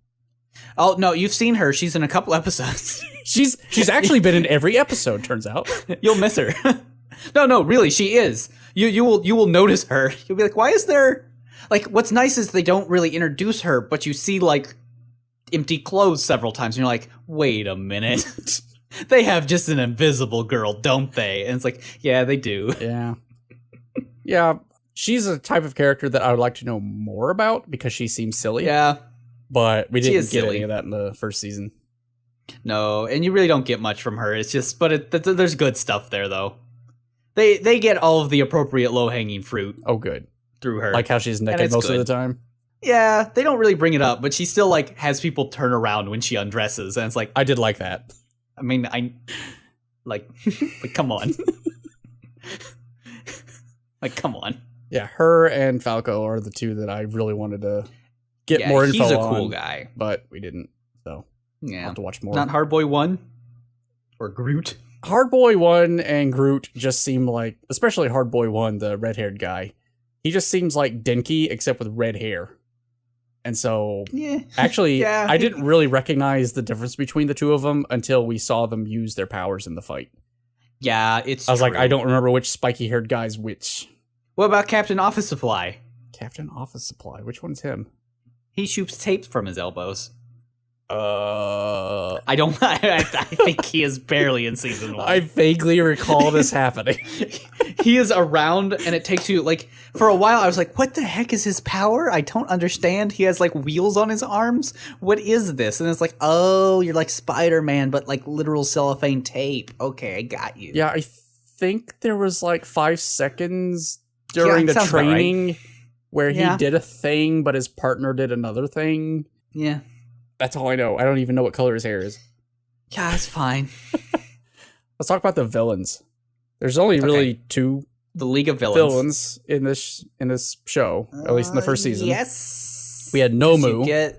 [SPEAKER 2] Oh, no, you've seen her. She's in a couple episodes.
[SPEAKER 1] She's actually been in every episode, turns out.
[SPEAKER 2] You'll miss her. No, really, she is. You will notice her. You'll be like, why is there... what's nice is they don't really introduce her, but you see, empty clothes several times, and you're like, wait a minute. They have just an invisible girl, don't they? And it's yeah, they do.
[SPEAKER 1] Yeah. Yeah, she's a type of character that I would like to know more about because she seems silly.
[SPEAKER 2] Yeah.
[SPEAKER 1] But we didn't get any of that in the first season.
[SPEAKER 2] No, and you really don't get much from her. It's just, there's good stuff there, though. They get all of the appropriate low-hanging fruit.
[SPEAKER 1] Oh, good.
[SPEAKER 2] Through her.
[SPEAKER 1] Like how she's naked most of the time.
[SPEAKER 2] Yeah, they don't really bring it up, but she still, has people turn around when she undresses, and it's
[SPEAKER 1] I did like that.
[SPEAKER 2] I mean, like come on. Like, come on.
[SPEAKER 1] Yeah, her and Falco are the two that I really wanted to get more info on.
[SPEAKER 2] He's a cool guy.
[SPEAKER 1] But we didn't, so
[SPEAKER 2] yeah.
[SPEAKER 1] I'll have to watch more.
[SPEAKER 2] Not Hardboy 1? Or Groot?
[SPEAKER 1] Hardboy 1 and Groot just seem like, especially Hardboy 1, the red-haired guy, he just seems like Denki, except with red hair. And so, actually, I didn't really recognize the difference between the two of them until we saw them use their powers in the fight.
[SPEAKER 2] Yeah,
[SPEAKER 1] I was like, I don't remember which spiky-haired guy's which.
[SPEAKER 2] What about Captain Office Supply?
[SPEAKER 1] Captain Office Supply? Which one's him?
[SPEAKER 2] He shoots tape from his elbows.
[SPEAKER 1] I
[SPEAKER 2] think he is barely in season 1.
[SPEAKER 1] I vaguely recall this happening.
[SPEAKER 2] He is around, and it takes you, like, for a while, I was like, what the heck is his power? I don't understand. He has, like, wheels on his arms. What is this? And it's like, oh, you're like Spider-Man, but, like, literal cellophane tape. Okay, I got you.
[SPEAKER 1] Yeah, I think there was, like, 5 seconds during the training where he did a thing, but his partner did another thing.
[SPEAKER 2] Yeah.
[SPEAKER 1] That's all I know. I don't even know what color his hair is.
[SPEAKER 2] Yeah, it's fine.
[SPEAKER 1] Let's talk about the villains. There's only really 2
[SPEAKER 2] the League of Villains
[SPEAKER 1] in this show, at least in the first season.
[SPEAKER 2] Yes.
[SPEAKER 1] We had Nomu.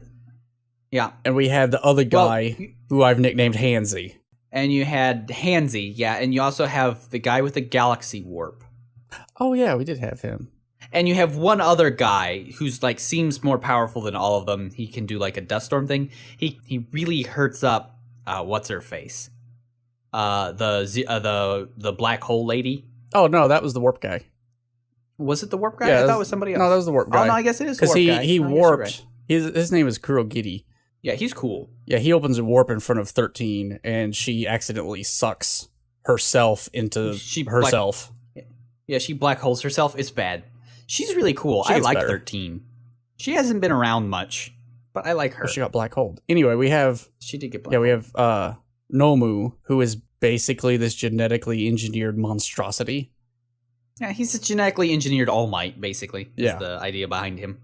[SPEAKER 1] And we had the other guy who I've nicknamed Hansy.
[SPEAKER 2] And you had Hansy, and you also have the guy with the galaxy warp.
[SPEAKER 1] Oh yeah, we did have him.
[SPEAKER 2] And you have one other guy who's like seems more powerful than all of them. He can do like a dust storm thing. He really hurts up what's her face? The black hole lady.
[SPEAKER 1] Oh no, that was the warp guy.
[SPEAKER 2] Was it the warp guy?
[SPEAKER 1] Yeah,
[SPEAKER 2] I thought it was somebody else.
[SPEAKER 1] No, that was the warp guy.
[SPEAKER 2] Oh no, I guess it is the warp guy.
[SPEAKER 1] Because he warped. Right. His name is Kurogiri.
[SPEAKER 2] Yeah, he's cool.
[SPEAKER 1] Yeah, he opens a warp in front of 13, and she accidentally sucks herself into herself.
[SPEAKER 2] Yeah, she black holes herself. It's bad. She's really cool. I like 13. She hasn't been around much, but I like her.
[SPEAKER 1] Well, she got black holed. Anyway,
[SPEAKER 2] she did get black.
[SPEAKER 1] Yeah, we have Nomu, who is basically this genetically engineered monstrosity.
[SPEAKER 2] Yeah, he's a genetically engineered All Might, basically.
[SPEAKER 1] Yeah.
[SPEAKER 2] Is the idea behind him.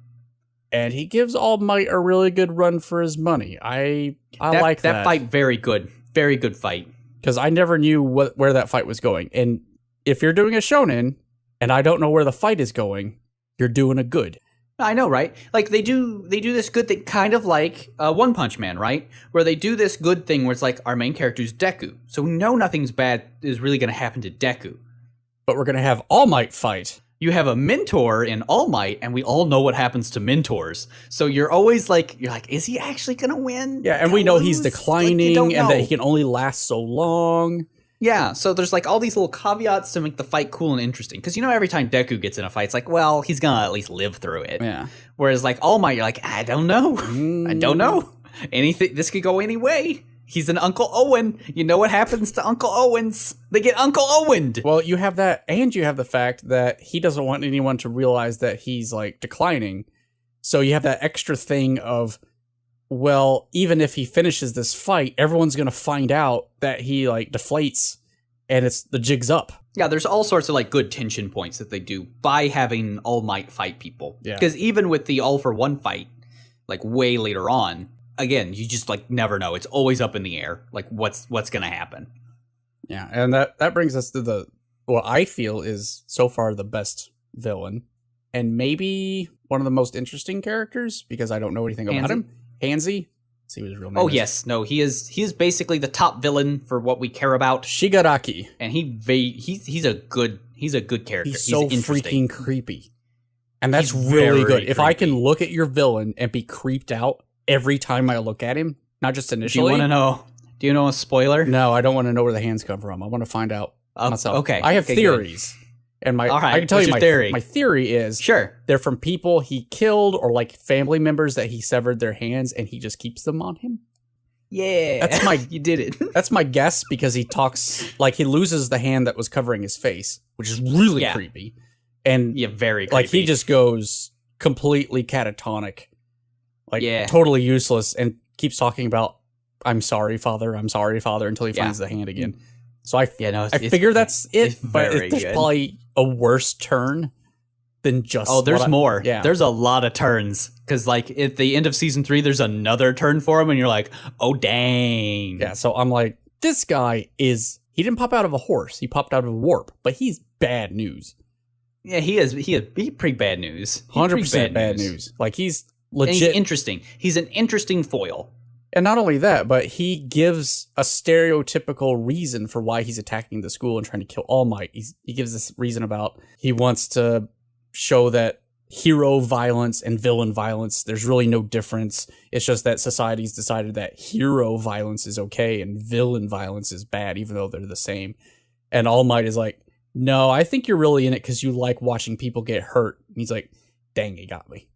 [SPEAKER 1] And he gives All Might a really good run for his money. I like that.
[SPEAKER 2] That fight, very good. Very good fight.
[SPEAKER 1] Because I never knew where that fight was going. And if you're doing a shonen, and I don't know where the fight is going, you're doing a good.
[SPEAKER 2] I know, right? Like, they do this good thing, kind of like One Punch Man, right? Where they do this good thing where it's like, our main character is Deku. So we know nothing's bad is really going to happen to Deku.
[SPEAKER 1] But we're going to have All Might fight.
[SPEAKER 2] You have a mentor in All Might, and we all know what happens to mentors. So you're always like, is he actually going to win?
[SPEAKER 1] Yeah, and we know he's declining, and that he can only last so long.
[SPEAKER 2] Yeah, so there's like all these little caveats to make the fight cool and interesting. Because every time Deku gets in a fight, it's like, well, he's going to at least live through it.
[SPEAKER 1] Yeah.
[SPEAKER 2] Whereas like All Might, you're like, I don't know. I don't know. This could go any way. He's an Uncle Owen. You know what happens to Uncle Owens? They get Uncle Owened.
[SPEAKER 1] Well, you have that, and you have the fact that he doesn't want anyone to realize that he's like declining. So you have that extra thing of, well, even if he finishes this fight, everyone's going to find out that he like deflates, and the jig's up.
[SPEAKER 2] Yeah, there's all sorts of like good tension points that they do by having All Might fight people.
[SPEAKER 1] Yeah.
[SPEAKER 2] Because even with the All for One fight, like way later on, again, you just like never know. It's always up in the air. Like what's going to happen.
[SPEAKER 1] Yeah, and that brings us to what I feel is so far the best villain, and maybe one of the most interesting characters because I don't know anything about him. Hansy. See what his real name is.
[SPEAKER 2] Oh yes, no, he is basically the top villain for what we care about.
[SPEAKER 1] Shigaraki.
[SPEAKER 2] And he's a good character.
[SPEAKER 1] He's so freaking creepy. And that's really good. If I can look at your villain and be creeped out every time I look at him, not just initially.
[SPEAKER 2] Do you want to know? Do you know a spoiler?
[SPEAKER 1] No, I don't want to know where the hands come from. I want to find out myself.
[SPEAKER 2] Okay.
[SPEAKER 1] I have theories. Good. And I can tell you my theory is they're from people he killed or like family members that he severed their hands and he just keeps them on him.
[SPEAKER 2] Yeah.
[SPEAKER 1] That's
[SPEAKER 2] you did it.
[SPEAKER 1] That's my guess because he talks like he loses the hand that was covering his face, which is really creepy. And
[SPEAKER 2] very creepy.
[SPEAKER 1] Like he just goes completely catatonic. Like totally useless and keeps talking about I'm sorry, father, until he finds the hand again. So I figure that's it, but there's probably a worse turn than just.
[SPEAKER 2] Oh, there's more.
[SPEAKER 1] Yeah,
[SPEAKER 2] there's a lot of turns because, like, at the end of season 3, there's another turn for him, and you're like, oh dang.
[SPEAKER 1] Yeah, so I'm like, This guy he didn't pop out of a horse. He popped out of a warp, but he's bad news.
[SPEAKER 2] Yeah, he's pretty bad news.
[SPEAKER 1] 100% bad news. Like, he's legit.
[SPEAKER 2] And he's interesting. He's an interesting foil.
[SPEAKER 1] And not only that, but he gives a stereotypical reason for why he's attacking the school and trying to kill All Might. He gives this reason about he wants to show that hero violence and villain violence, there's really no difference. It's just that society's decided that hero violence is okay and villain violence is bad, even though they're the same. And All Might is like, no, I think you're really in it because you like watching people get hurt. And he's like, dang, he got me.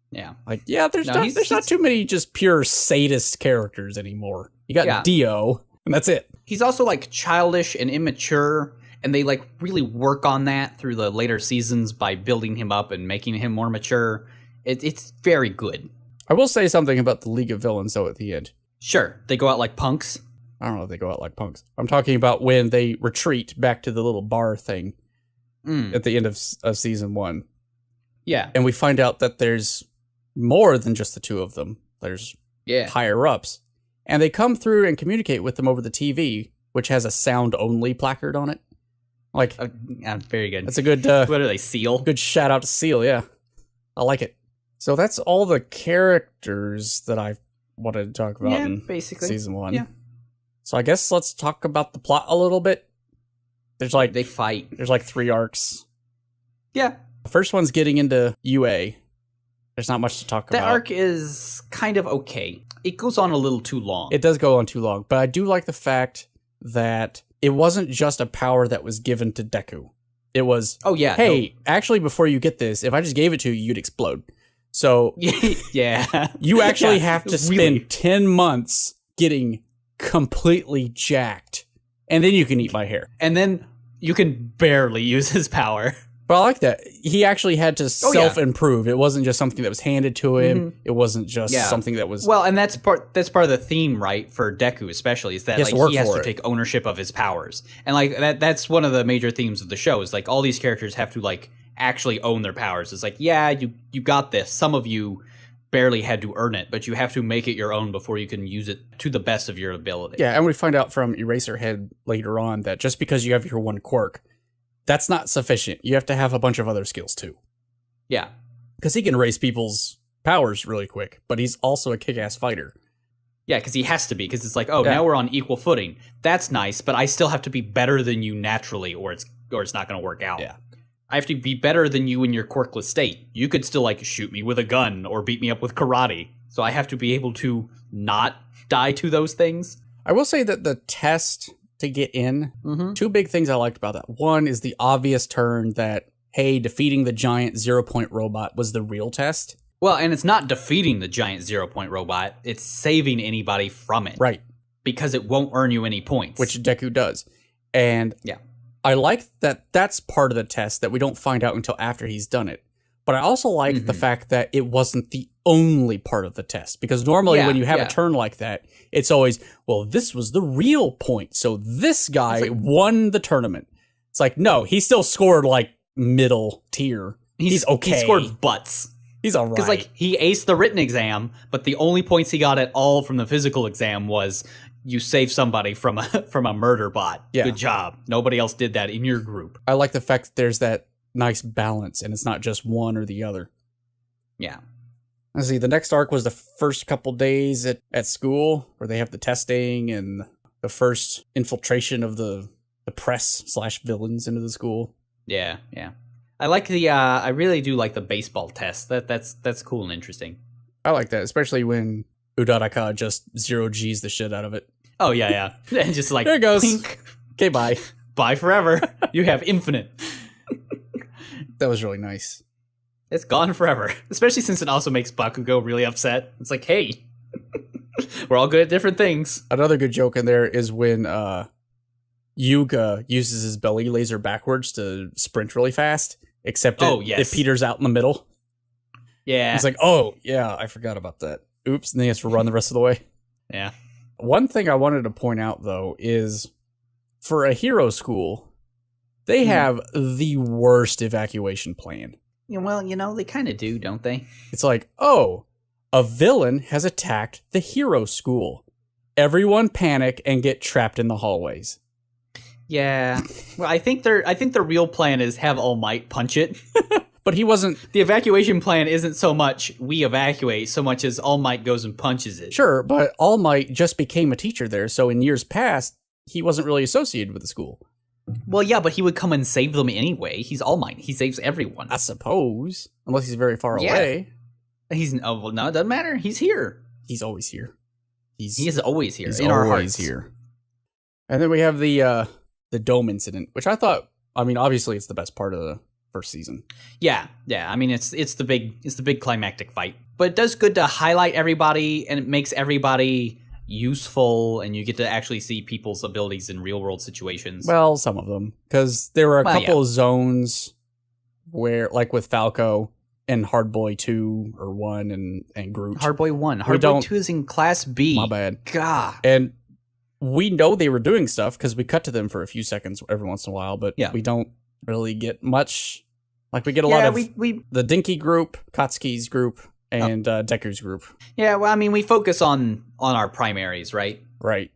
[SPEAKER 2] Yeah.
[SPEAKER 1] Like, yeah, there's not too many just pure sadist characters anymore. You got Dio, and that's it.
[SPEAKER 2] He's also, like, childish and immature, and they, like, really work on that through the later seasons by building him up and making him more mature. It's very good.
[SPEAKER 1] I will say something about the League of Villains, though, at the end.
[SPEAKER 2] Sure. They go out like punks.
[SPEAKER 1] I don't know if they go out like punks. I'm talking about when they retreat back to the little bar thing at the end of season 1.
[SPEAKER 2] Yeah.
[SPEAKER 1] And we find out that there's more than just the two of them. There's higher ups. And they come through and communicate with them over the TV, which has a sound-only placard on it. Like,
[SPEAKER 2] very good.
[SPEAKER 1] That's a good...
[SPEAKER 2] what are they, Seal?
[SPEAKER 1] Good shout-out to Seal, yeah. I like it. So that's all the characters that I wanted to talk about in basically season 1. Yeah. So I guess let's talk about the plot a little bit. There's like...
[SPEAKER 2] They fight.
[SPEAKER 1] There's like 3 arcs.
[SPEAKER 2] Yeah.
[SPEAKER 1] The first one's getting into UA. There's not much to talk about.
[SPEAKER 2] That arc is kind of okay. It goes on a little too long.
[SPEAKER 1] It does go on too long, but I do like the fact that it wasn't just a power that was given to Deku. It was, actually, before you get this, if I just gave it to you, you'd explode. So you actually have to spend 10 months getting completely jacked, and then you can eat my hair.
[SPEAKER 2] And then you can barely use his power.
[SPEAKER 1] But I like that. He actually had to self-improve. It wasn't just something that was handed to him. Mm-hmm. It wasn't just something that was...
[SPEAKER 2] Well, and that's part of the theme, right, for Deku especially, is that he has to take ownership of his powers. And like that's one of the major themes of the show, is like all these characters have to like actually own their powers. It's like, yeah, you got this. Some of you barely had to earn it, but you have to make it your own before you can use it to the best of your ability.
[SPEAKER 1] Yeah, and we find out from Eraserhead later on that just because you have your one quirk, that's not sufficient. You have to have a bunch of other skills too.
[SPEAKER 2] Yeah.
[SPEAKER 1] Because he can raise people's powers really quick, but he's also a kick-ass fighter.
[SPEAKER 2] Yeah, because he has to be, because it's like, now we're on equal footing. That's nice, but I still have to be better than you naturally, or it's not going to work out.
[SPEAKER 1] Yeah.
[SPEAKER 2] I have to be better than you in your quirkless state. You could still like shoot me with a gun or beat me up with karate. So I have to be able to not die to those things.
[SPEAKER 1] I will say that the test to get in, 2 big things I liked about that. One is the obvious turn that, hey, defeating the giant 0-point robot was the real test.
[SPEAKER 2] Well, and it's not defeating the giant 0-point robot. It's saving anybody from it.
[SPEAKER 1] Right.
[SPEAKER 2] Because it won't earn you any points.
[SPEAKER 1] Which Deku does. And I like that that's part of the test that we don't find out until after he's done it. But I also like the fact that it wasn't the only part of the test. Because normally when you have a turn like that, it's always, well, this was the real point. So this guy won the tournament. It's like, no, he still scored like middle tier. He's okay.
[SPEAKER 2] He scored butts.
[SPEAKER 1] He's all right.
[SPEAKER 2] Because like he aced the written exam, but the only points he got at all from the physical exam was you saved somebody from a murder bot. Yeah. Good job. Nobody else did that in your group.
[SPEAKER 1] I like the fact that there's that nice balance and it's not just one or the other.
[SPEAKER 2] Yeah.
[SPEAKER 1] Let's see, the next arc was the first couple days at school where they have the testing and the first infiltration of the press/villains into the school.
[SPEAKER 2] Yeah, yeah. I like I really do like the baseball test. That's cool and interesting.
[SPEAKER 1] I like that, especially when Uraraka just 0Gs the shit out of it.
[SPEAKER 2] Oh, yeah. And just like,
[SPEAKER 1] there it goes.
[SPEAKER 2] Pink.
[SPEAKER 1] Okay, bye.
[SPEAKER 2] Bye forever. You have infinite.
[SPEAKER 1] That was really nice.
[SPEAKER 2] It's gone forever. Especially since it also makes Bakugo really upset. It's like, hey, we're all good at different things.
[SPEAKER 1] Another good joke in there is when Yuga uses his belly laser backwards to sprint really fast, except it peters out in the middle.
[SPEAKER 2] Yeah.
[SPEAKER 1] It's like, oh, yeah, I forgot about that. Oops, and then he has to run the rest of the way.
[SPEAKER 2] Yeah.
[SPEAKER 1] One thing I wanted to point out, though, is for a hero school, they have the worst evacuation plan.
[SPEAKER 2] Yeah, well, they kind of do, don't they?
[SPEAKER 1] It's like, oh, a villain has attacked the hero school. everyone panic and get trapped in the hallways.
[SPEAKER 2] Yeah. Well, I think the real plan is have All Might punch it.
[SPEAKER 1] But he wasn't...
[SPEAKER 2] The evacuation plan isn't so much we evacuate, so much as All Might goes and punches it.
[SPEAKER 1] Sure, but All Might just became a teacher there, so in years past, he wasn't really associated with the school.
[SPEAKER 2] Well, yeah, but he would come and save them anyway. He's All Might. He saves everyone.
[SPEAKER 1] I suppose. Unless he's very far away.
[SPEAKER 2] Oh, well, no, it doesn't matter. He's here.
[SPEAKER 1] He's always here.
[SPEAKER 2] He is always here.
[SPEAKER 1] He's
[SPEAKER 2] in our
[SPEAKER 1] always
[SPEAKER 2] hearts.
[SPEAKER 1] here. And then we have the dome incident, which I thought, I mean, obviously it's the best part of the first season.
[SPEAKER 2] Yeah. I mean, it's the big climactic fight, but it does good to highlight everybody, and it makes everybody useful, and you get to actually see people's abilities in real world situations.
[SPEAKER 1] Well, some of them, because there were a couple of zones where, like with Falco and Hardboy 2 or 1 and Groot.
[SPEAKER 2] Hardboy 1. Hardboy 2 is in Class B.
[SPEAKER 1] My bad.
[SPEAKER 2] God.
[SPEAKER 1] And we know they were doing stuff because we cut to them for a few seconds every once in a while, but we don't really get much. Like, we get a lot of the Dinky group, Katsuki's group, and Deku's group. Yeah,
[SPEAKER 2] well, I mean, we focus on our primaries, right?
[SPEAKER 1] Right.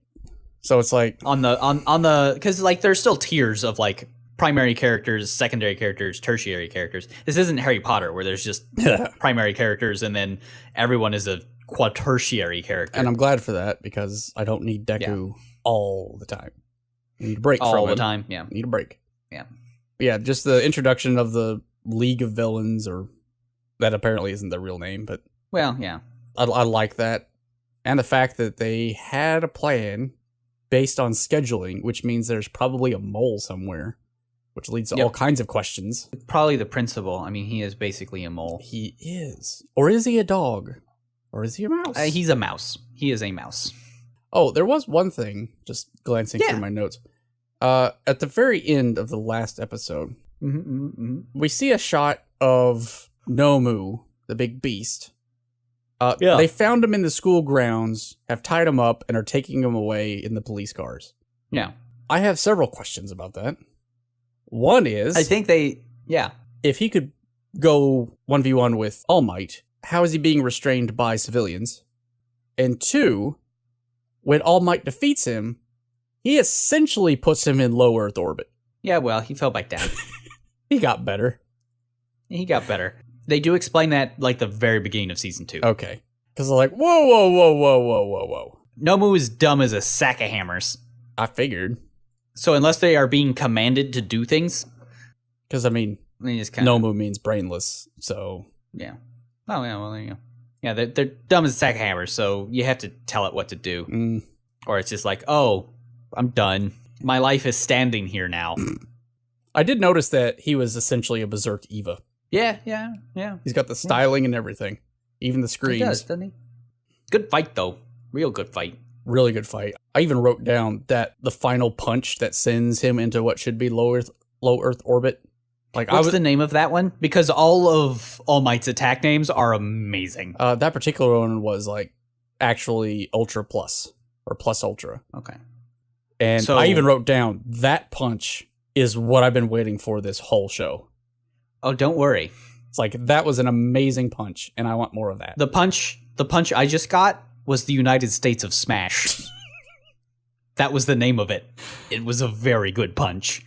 [SPEAKER 1] So it's like
[SPEAKER 2] on the because like there's still tiers of like primary characters, secondary characters, tertiary characters. This isn't Harry Potter where there's just primary characters and then everyone is a quatertiary character.
[SPEAKER 1] And I'm glad for that because I don't need Deku all the time. I need a break from him.
[SPEAKER 2] All the time, yeah.
[SPEAKER 1] I need a break.
[SPEAKER 2] Yeah.
[SPEAKER 1] Yeah, just the introduction of the League of Villains, or that apparently isn't the real name, but
[SPEAKER 2] well, yeah,
[SPEAKER 1] I like that, and the fact that they had a plan based on scheduling, which means there's probably a mole somewhere, which leads to all kinds of questions.
[SPEAKER 2] Probably the principal. I mean, he is basically a mole.
[SPEAKER 1] He is, or is he a dog, or is he a mouse?
[SPEAKER 2] He's a mouse. He is a mouse.
[SPEAKER 1] Oh, there was one thing. Just glancing through my notes. At the very end of the last episode. We see a shot of Nomu, the big beast. They found him in the school grounds, have tied him up, and are taking him away in the police cars.
[SPEAKER 2] Yeah.
[SPEAKER 1] I have several questions about that. One is...
[SPEAKER 2] I think
[SPEAKER 1] if he could go 1v1 with All Might, how is he being restrained by civilians? And two, when All Might defeats him, he essentially puts him in low Earth orbit.
[SPEAKER 2] Yeah, well, he fell back down.
[SPEAKER 1] He got better. They
[SPEAKER 2] do explain that, like, the very beginning of season 2.
[SPEAKER 1] Okay. Because they're like, whoa.
[SPEAKER 2] Nomu is dumb as a sack of hammers.
[SPEAKER 1] I figured.
[SPEAKER 2] So unless they are being commanded to do things...
[SPEAKER 1] Because, I mean, Nomu means brainless, so...
[SPEAKER 2] Yeah. Oh, yeah, well, there you go. Yeah, they're dumb as a sack of hammers, so you have to tell it what to do. Or it's just like, oh, I'm done. My life is standing here now.
[SPEAKER 1] I did notice that he was essentially a Berserk Eva.
[SPEAKER 2] Yeah.
[SPEAKER 1] He's got the styling and everything. Even the screams.
[SPEAKER 2] He does, doesn't he? Good fight, though. Real good fight.
[SPEAKER 1] Really good fight. I even wrote down that the final punch that sends him into what should be low Earth orbit. Like,
[SPEAKER 2] what's the name of that one? Because all of All Might's attack names are amazing.
[SPEAKER 1] That particular one was like actually Ultra Plus or Plus Ultra.
[SPEAKER 2] Okay.
[SPEAKER 1] And so, I even wrote down that punch is what I've been waiting for this whole show.
[SPEAKER 2] Oh, don't worry.
[SPEAKER 1] It's like, that was an amazing punch, and I want more of that.
[SPEAKER 2] The punch I just got was the United States of Smash. That was the name of it. It was a very good punch.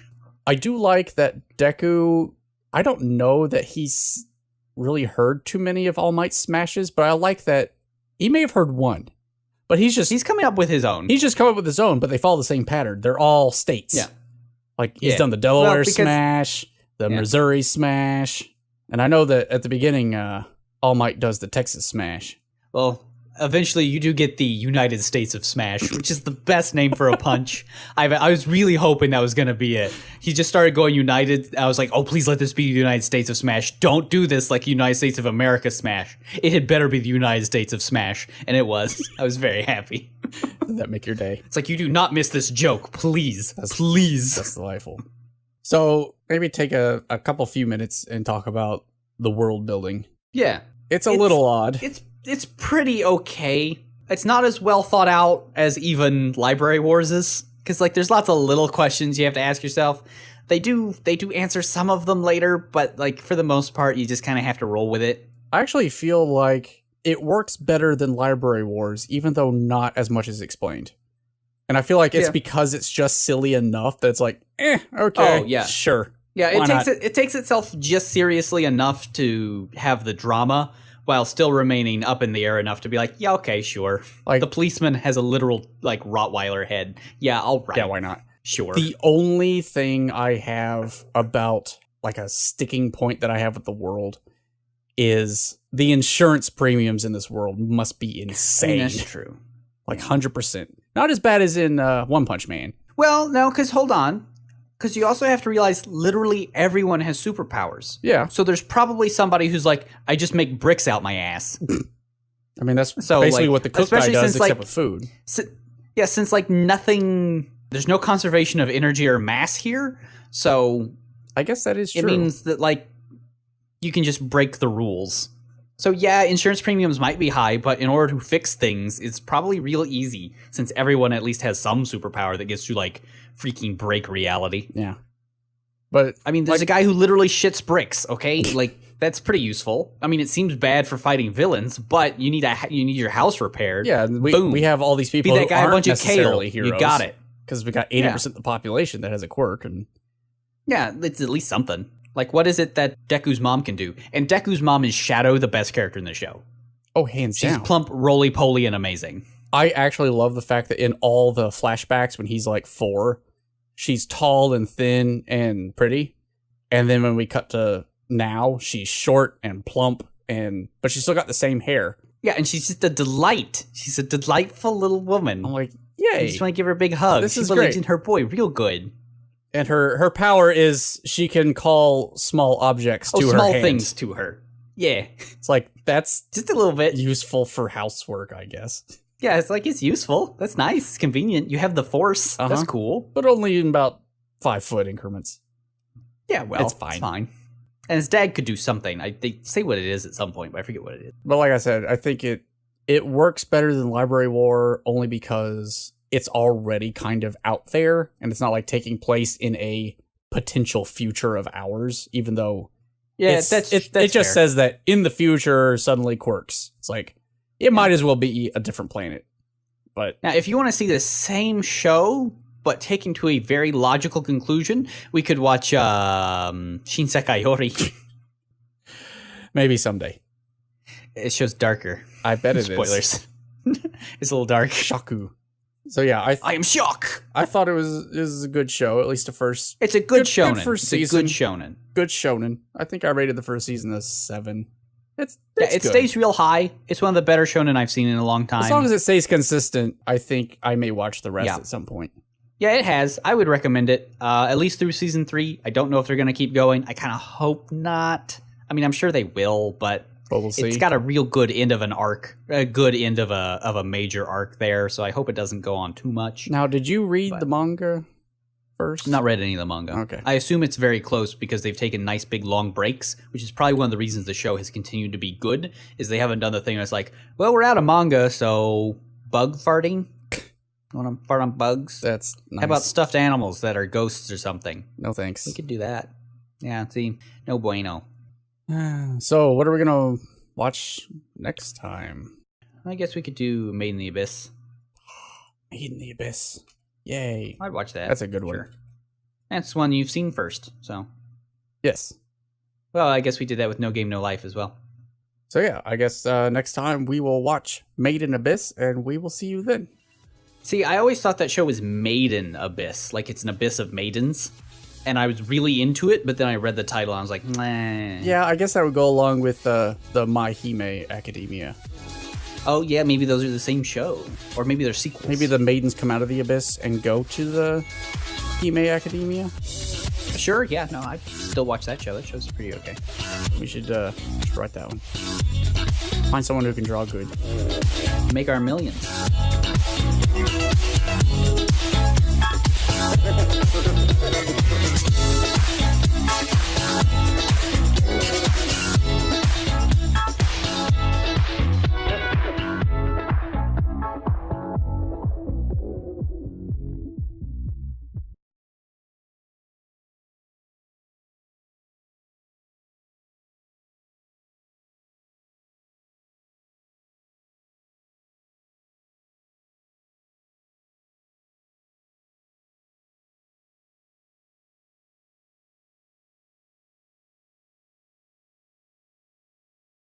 [SPEAKER 1] I do like that Deku, I don't know that he's really heard too many of All Might's smashes, but I like that he may have heard one. But he's
[SPEAKER 2] coming up with his own.
[SPEAKER 1] He's just coming up with his own, but they follow the same pattern. They're all states.
[SPEAKER 2] Yeah.
[SPEAKER 1] Like, he's done the Delaware smash, the Missouri smash, and I know that at the beginning, All Might does the Texas smash.
[SPEAKER 2] Well, eventually you do get the United States of Smash, which is the best name for a punch. I was really hoping that was going to be it. He just started going United. I was like, oh, please let this be the United States of Smash. Don't do this like United States of America Smash. It had better be the United States of Smash. And it was. I was very happy.
[SPEAKER 1] Did that make your day?
[SPEAKER 2] It's like, you do not miss this joke. Please. Please.
[SPEAKER 1] That's delightful. So maybe take a few minutes and talk about the world building.
[SPEAKER 2] Yeah.
[SPEAKER 1] It's a little odd.
[SPEAKER 2] It's pretty okay. It's not as well thought out as even Library Wars is, because like there's lots of little questions you have to ask yourself. They do answer some of them later, but like for the most part, you just kind of have to roll with it.
[SPEAKER 1] I actually feel like it works better than Library Wars, even though not as much is explained. And I feel like it's because it's just silly enough that it's like, okay,
[SPEAKER 2] oh, yeah.
[SPEAKER 1] sure.
[SPEAKER 2] Yeah, it takes itself just seriously enough to have the drama while still remaining up in the air enough to be like, yeah, okay, sure. Like the policeman has a literal like Rottweiler head. Yeah, all right.
[SPEAKER 1] Yeah, why not?
[SPEAKER 2] Sure.
[SPEAKER 1] The only thing I have about like a sticking point that I have with the world is the insurance premiums in this world must be insane.
[SPEAKER 2] That's true.
[SPEAKER 1] Like 100%. Not as bad as in One Punch Man.
[SPEAKER 2] Well, no, because hold on. Because you also have to realize literally everyone has superpowers.
[SPEAKER 1] Yeah.
[SPEAKER 2] So there's probably somebody who's like, I just make bricks out my ass.
[SPEAKER 1] I mean, that's basically what the cook guy does, except with food.
[SPEAKER 2] Since like nothing, there's no conservation of energy or mass here. So
[SPEAKER 1] I guess that is true.
[SPEAKER 2] It means that like you can just break the rules. So yeah, insurance premiums might be high, but in order to fix things, it's probably real easy since everyone at least has some superpower that gets to like freaking break reality.
[SPEAKER 1] Yeah. But
[SPEAKER 2] I mean, there's a guy who literally shits bricks, okay? Like that's pretty useful. I mean, it seems bad for fighting villains, but you need your house repaired.
[SPEAKER 1] Yeah, we have all these people
[SPEAKER 2] that guy
[SPEAKER 1] who aren't
[SPEAKER 2] a bunch
[SPEAKER 1] necessarily
[SPEAKER 2] of
[SPEAKER 1] heroes.
[SPEAKER 2] You got it.
[SPEAKER 1] Because we got 80% of the population that has a quirk. And
[SPEAKER 2] yeah, it's at least something. Like, what is it that Deku's mom can do? And Deku's mom is Shadow, the best character in the show.
[SPEAKER 1] Oh, hands down.
[SPEAKER 2] She's plump, roly-poly, and amazing.
[SPEAKER 1] I actually love the fact that in all the flashbacks when he's like 4, she's tall and thin and pretty. And then when we cut to now, she's short and plump, but she's still got the same hair.
[SPEAKER 2] Yeah, and she's just a delight. She's a delightful little woman.
[SPEAKER 1] I'm like, yay.
[SPEAKER 2] I just want to give her a big hug.
[SPEAKER 1] This is
[SPEAKER 2] believes
[SPEAKER 1] great.
[SPEAKER 2] In her boy real good.
[SPEAKER 1] And her power is she can call small objects to her
[SPEAKER 2] small
[SPEAKER 1] hand.
[SPEAKER 2] Things to her. Yeah.
[SPEAKER 1] It's like, that's
[SPEAKER 2] just a little bit
[SPEAKER 1] useful for housework, I guess.
[SPEAKER 2] Yeah, it's like, it's useful. That's nice. It's convenient. You have the force. That's cool.
[SPEAKER 1] But only in about 5-foot increments.
[SPEAKER 2] Yeah, well,
[SPEAKER 1] it's fine.
[SPEAKER 2] It's fine. And his dad could do something. They say what it is at some point, but I forget what it is.
[SPEAKER 1] But like I said, I think it works better than Library War only because it's already kind of out there, and it's not like taking place in a potential future of ours, even though it just says that in the future suddenly quirks. It's like it might as well be a different planet. But
[SPEAKER 2] now, if you want to see the same show but taken to a very logical conclusion, we could watch Shinsekai Yori.
[SPEAKER 1] Maybe someday.
[SPEAKER 2] It shows darker.
[SPEAKER 1] I bet it
[SPEAKER 2] Spoilers. It's a little dark.
[SPEAKER 1] Shaku. So yeah,
[SPEAKER 2] I am shock.
[SPEAKER 1] I thought it was a good show, at least the first.
[SPEAKER 2] It's a good shonen.
[SPEAKER 1] Good first season.
[SPEAKER 2] It's a good shonen.
[SPEAKER 1] Good shonen. I think I rated the first season a 7. It
[SPEAKER 2] good. Stays real high. It's one of the better shonen I've seen in a long time.
[SPEAKER 1] As long as it stays consistent, I think I may watch the rest at some point.
[SPEAKER 2] Yeah, it has. I would recommend it, at least through season 3. I don't know if they're going to keep going. I kind of hope not. I mean, I'm sure they will, but
[SPEAKER 1] we'll see.
[SPEAKER 2] It's got a real good end of an arc, a good end of a major arc there, so I hope it doesn't go on too much.
[SPEAKER 1] Now, did you read the manga first?
[SPEAKER 2] Not read any of the manga.
[SPEAKER 1] Okay.
[SPEAKER 2] I assume it's very close because they've taken nice big long breaks, which is probably one of the reasons the show has continued to be good, is they haven't done the thing that's like, well, we're out of manga, so bug farting? Want to fart on bugs?
[SPEAKER 1] That's nice.
[SPEAKER 2] How about stuffed animals that are ghosts or something?
[SPEAKER 1] No thanks.
[SPEAKER 2] We could do that. Yeah, see, no bueno.
[SPEAKER 1] So, what are we going to watch next time?
[SPEAKER 2] I guess we could do Made in the Abyss.
[SPEAKER 1] Made in the Abyss. Yay.
[SPEAKER 2] I'd watch that.
[SPEAKER 1] That's a good one.
[SPEAKER 2] That's one you've seen first, so.
[SPEAKER 1] Yes.
[SPEAKER 2] Well, I guess we did that with No Game, No Life as well.
[SPEAKER 1] So yeah, I guess next time we will watch Made in Abyss, and we will see you then.
[SPEAKER 2] See, I always thought that show was Maiden Abyss, like it's an abyss of maidens. And I was really into it, but then I read the title and I was like, nah.
[SPEAKER 1] Yeah, I guess that would go along with the My Hime Academia.
[SPEAKER 2] Oh, yeah, maybe those are the same show. Or maybe they're sequels.
[SPEAKER 1] Maybe the maidens come out of the abyss and go to the Hime Academia?
[SPEAKER 2] Sure, yeah, no, I'd still watch that show. That show's pretty okay.
[SPEAKER 1] We should write that one. Find someone who can draw good.
[SPEAKER 2] Make our millions.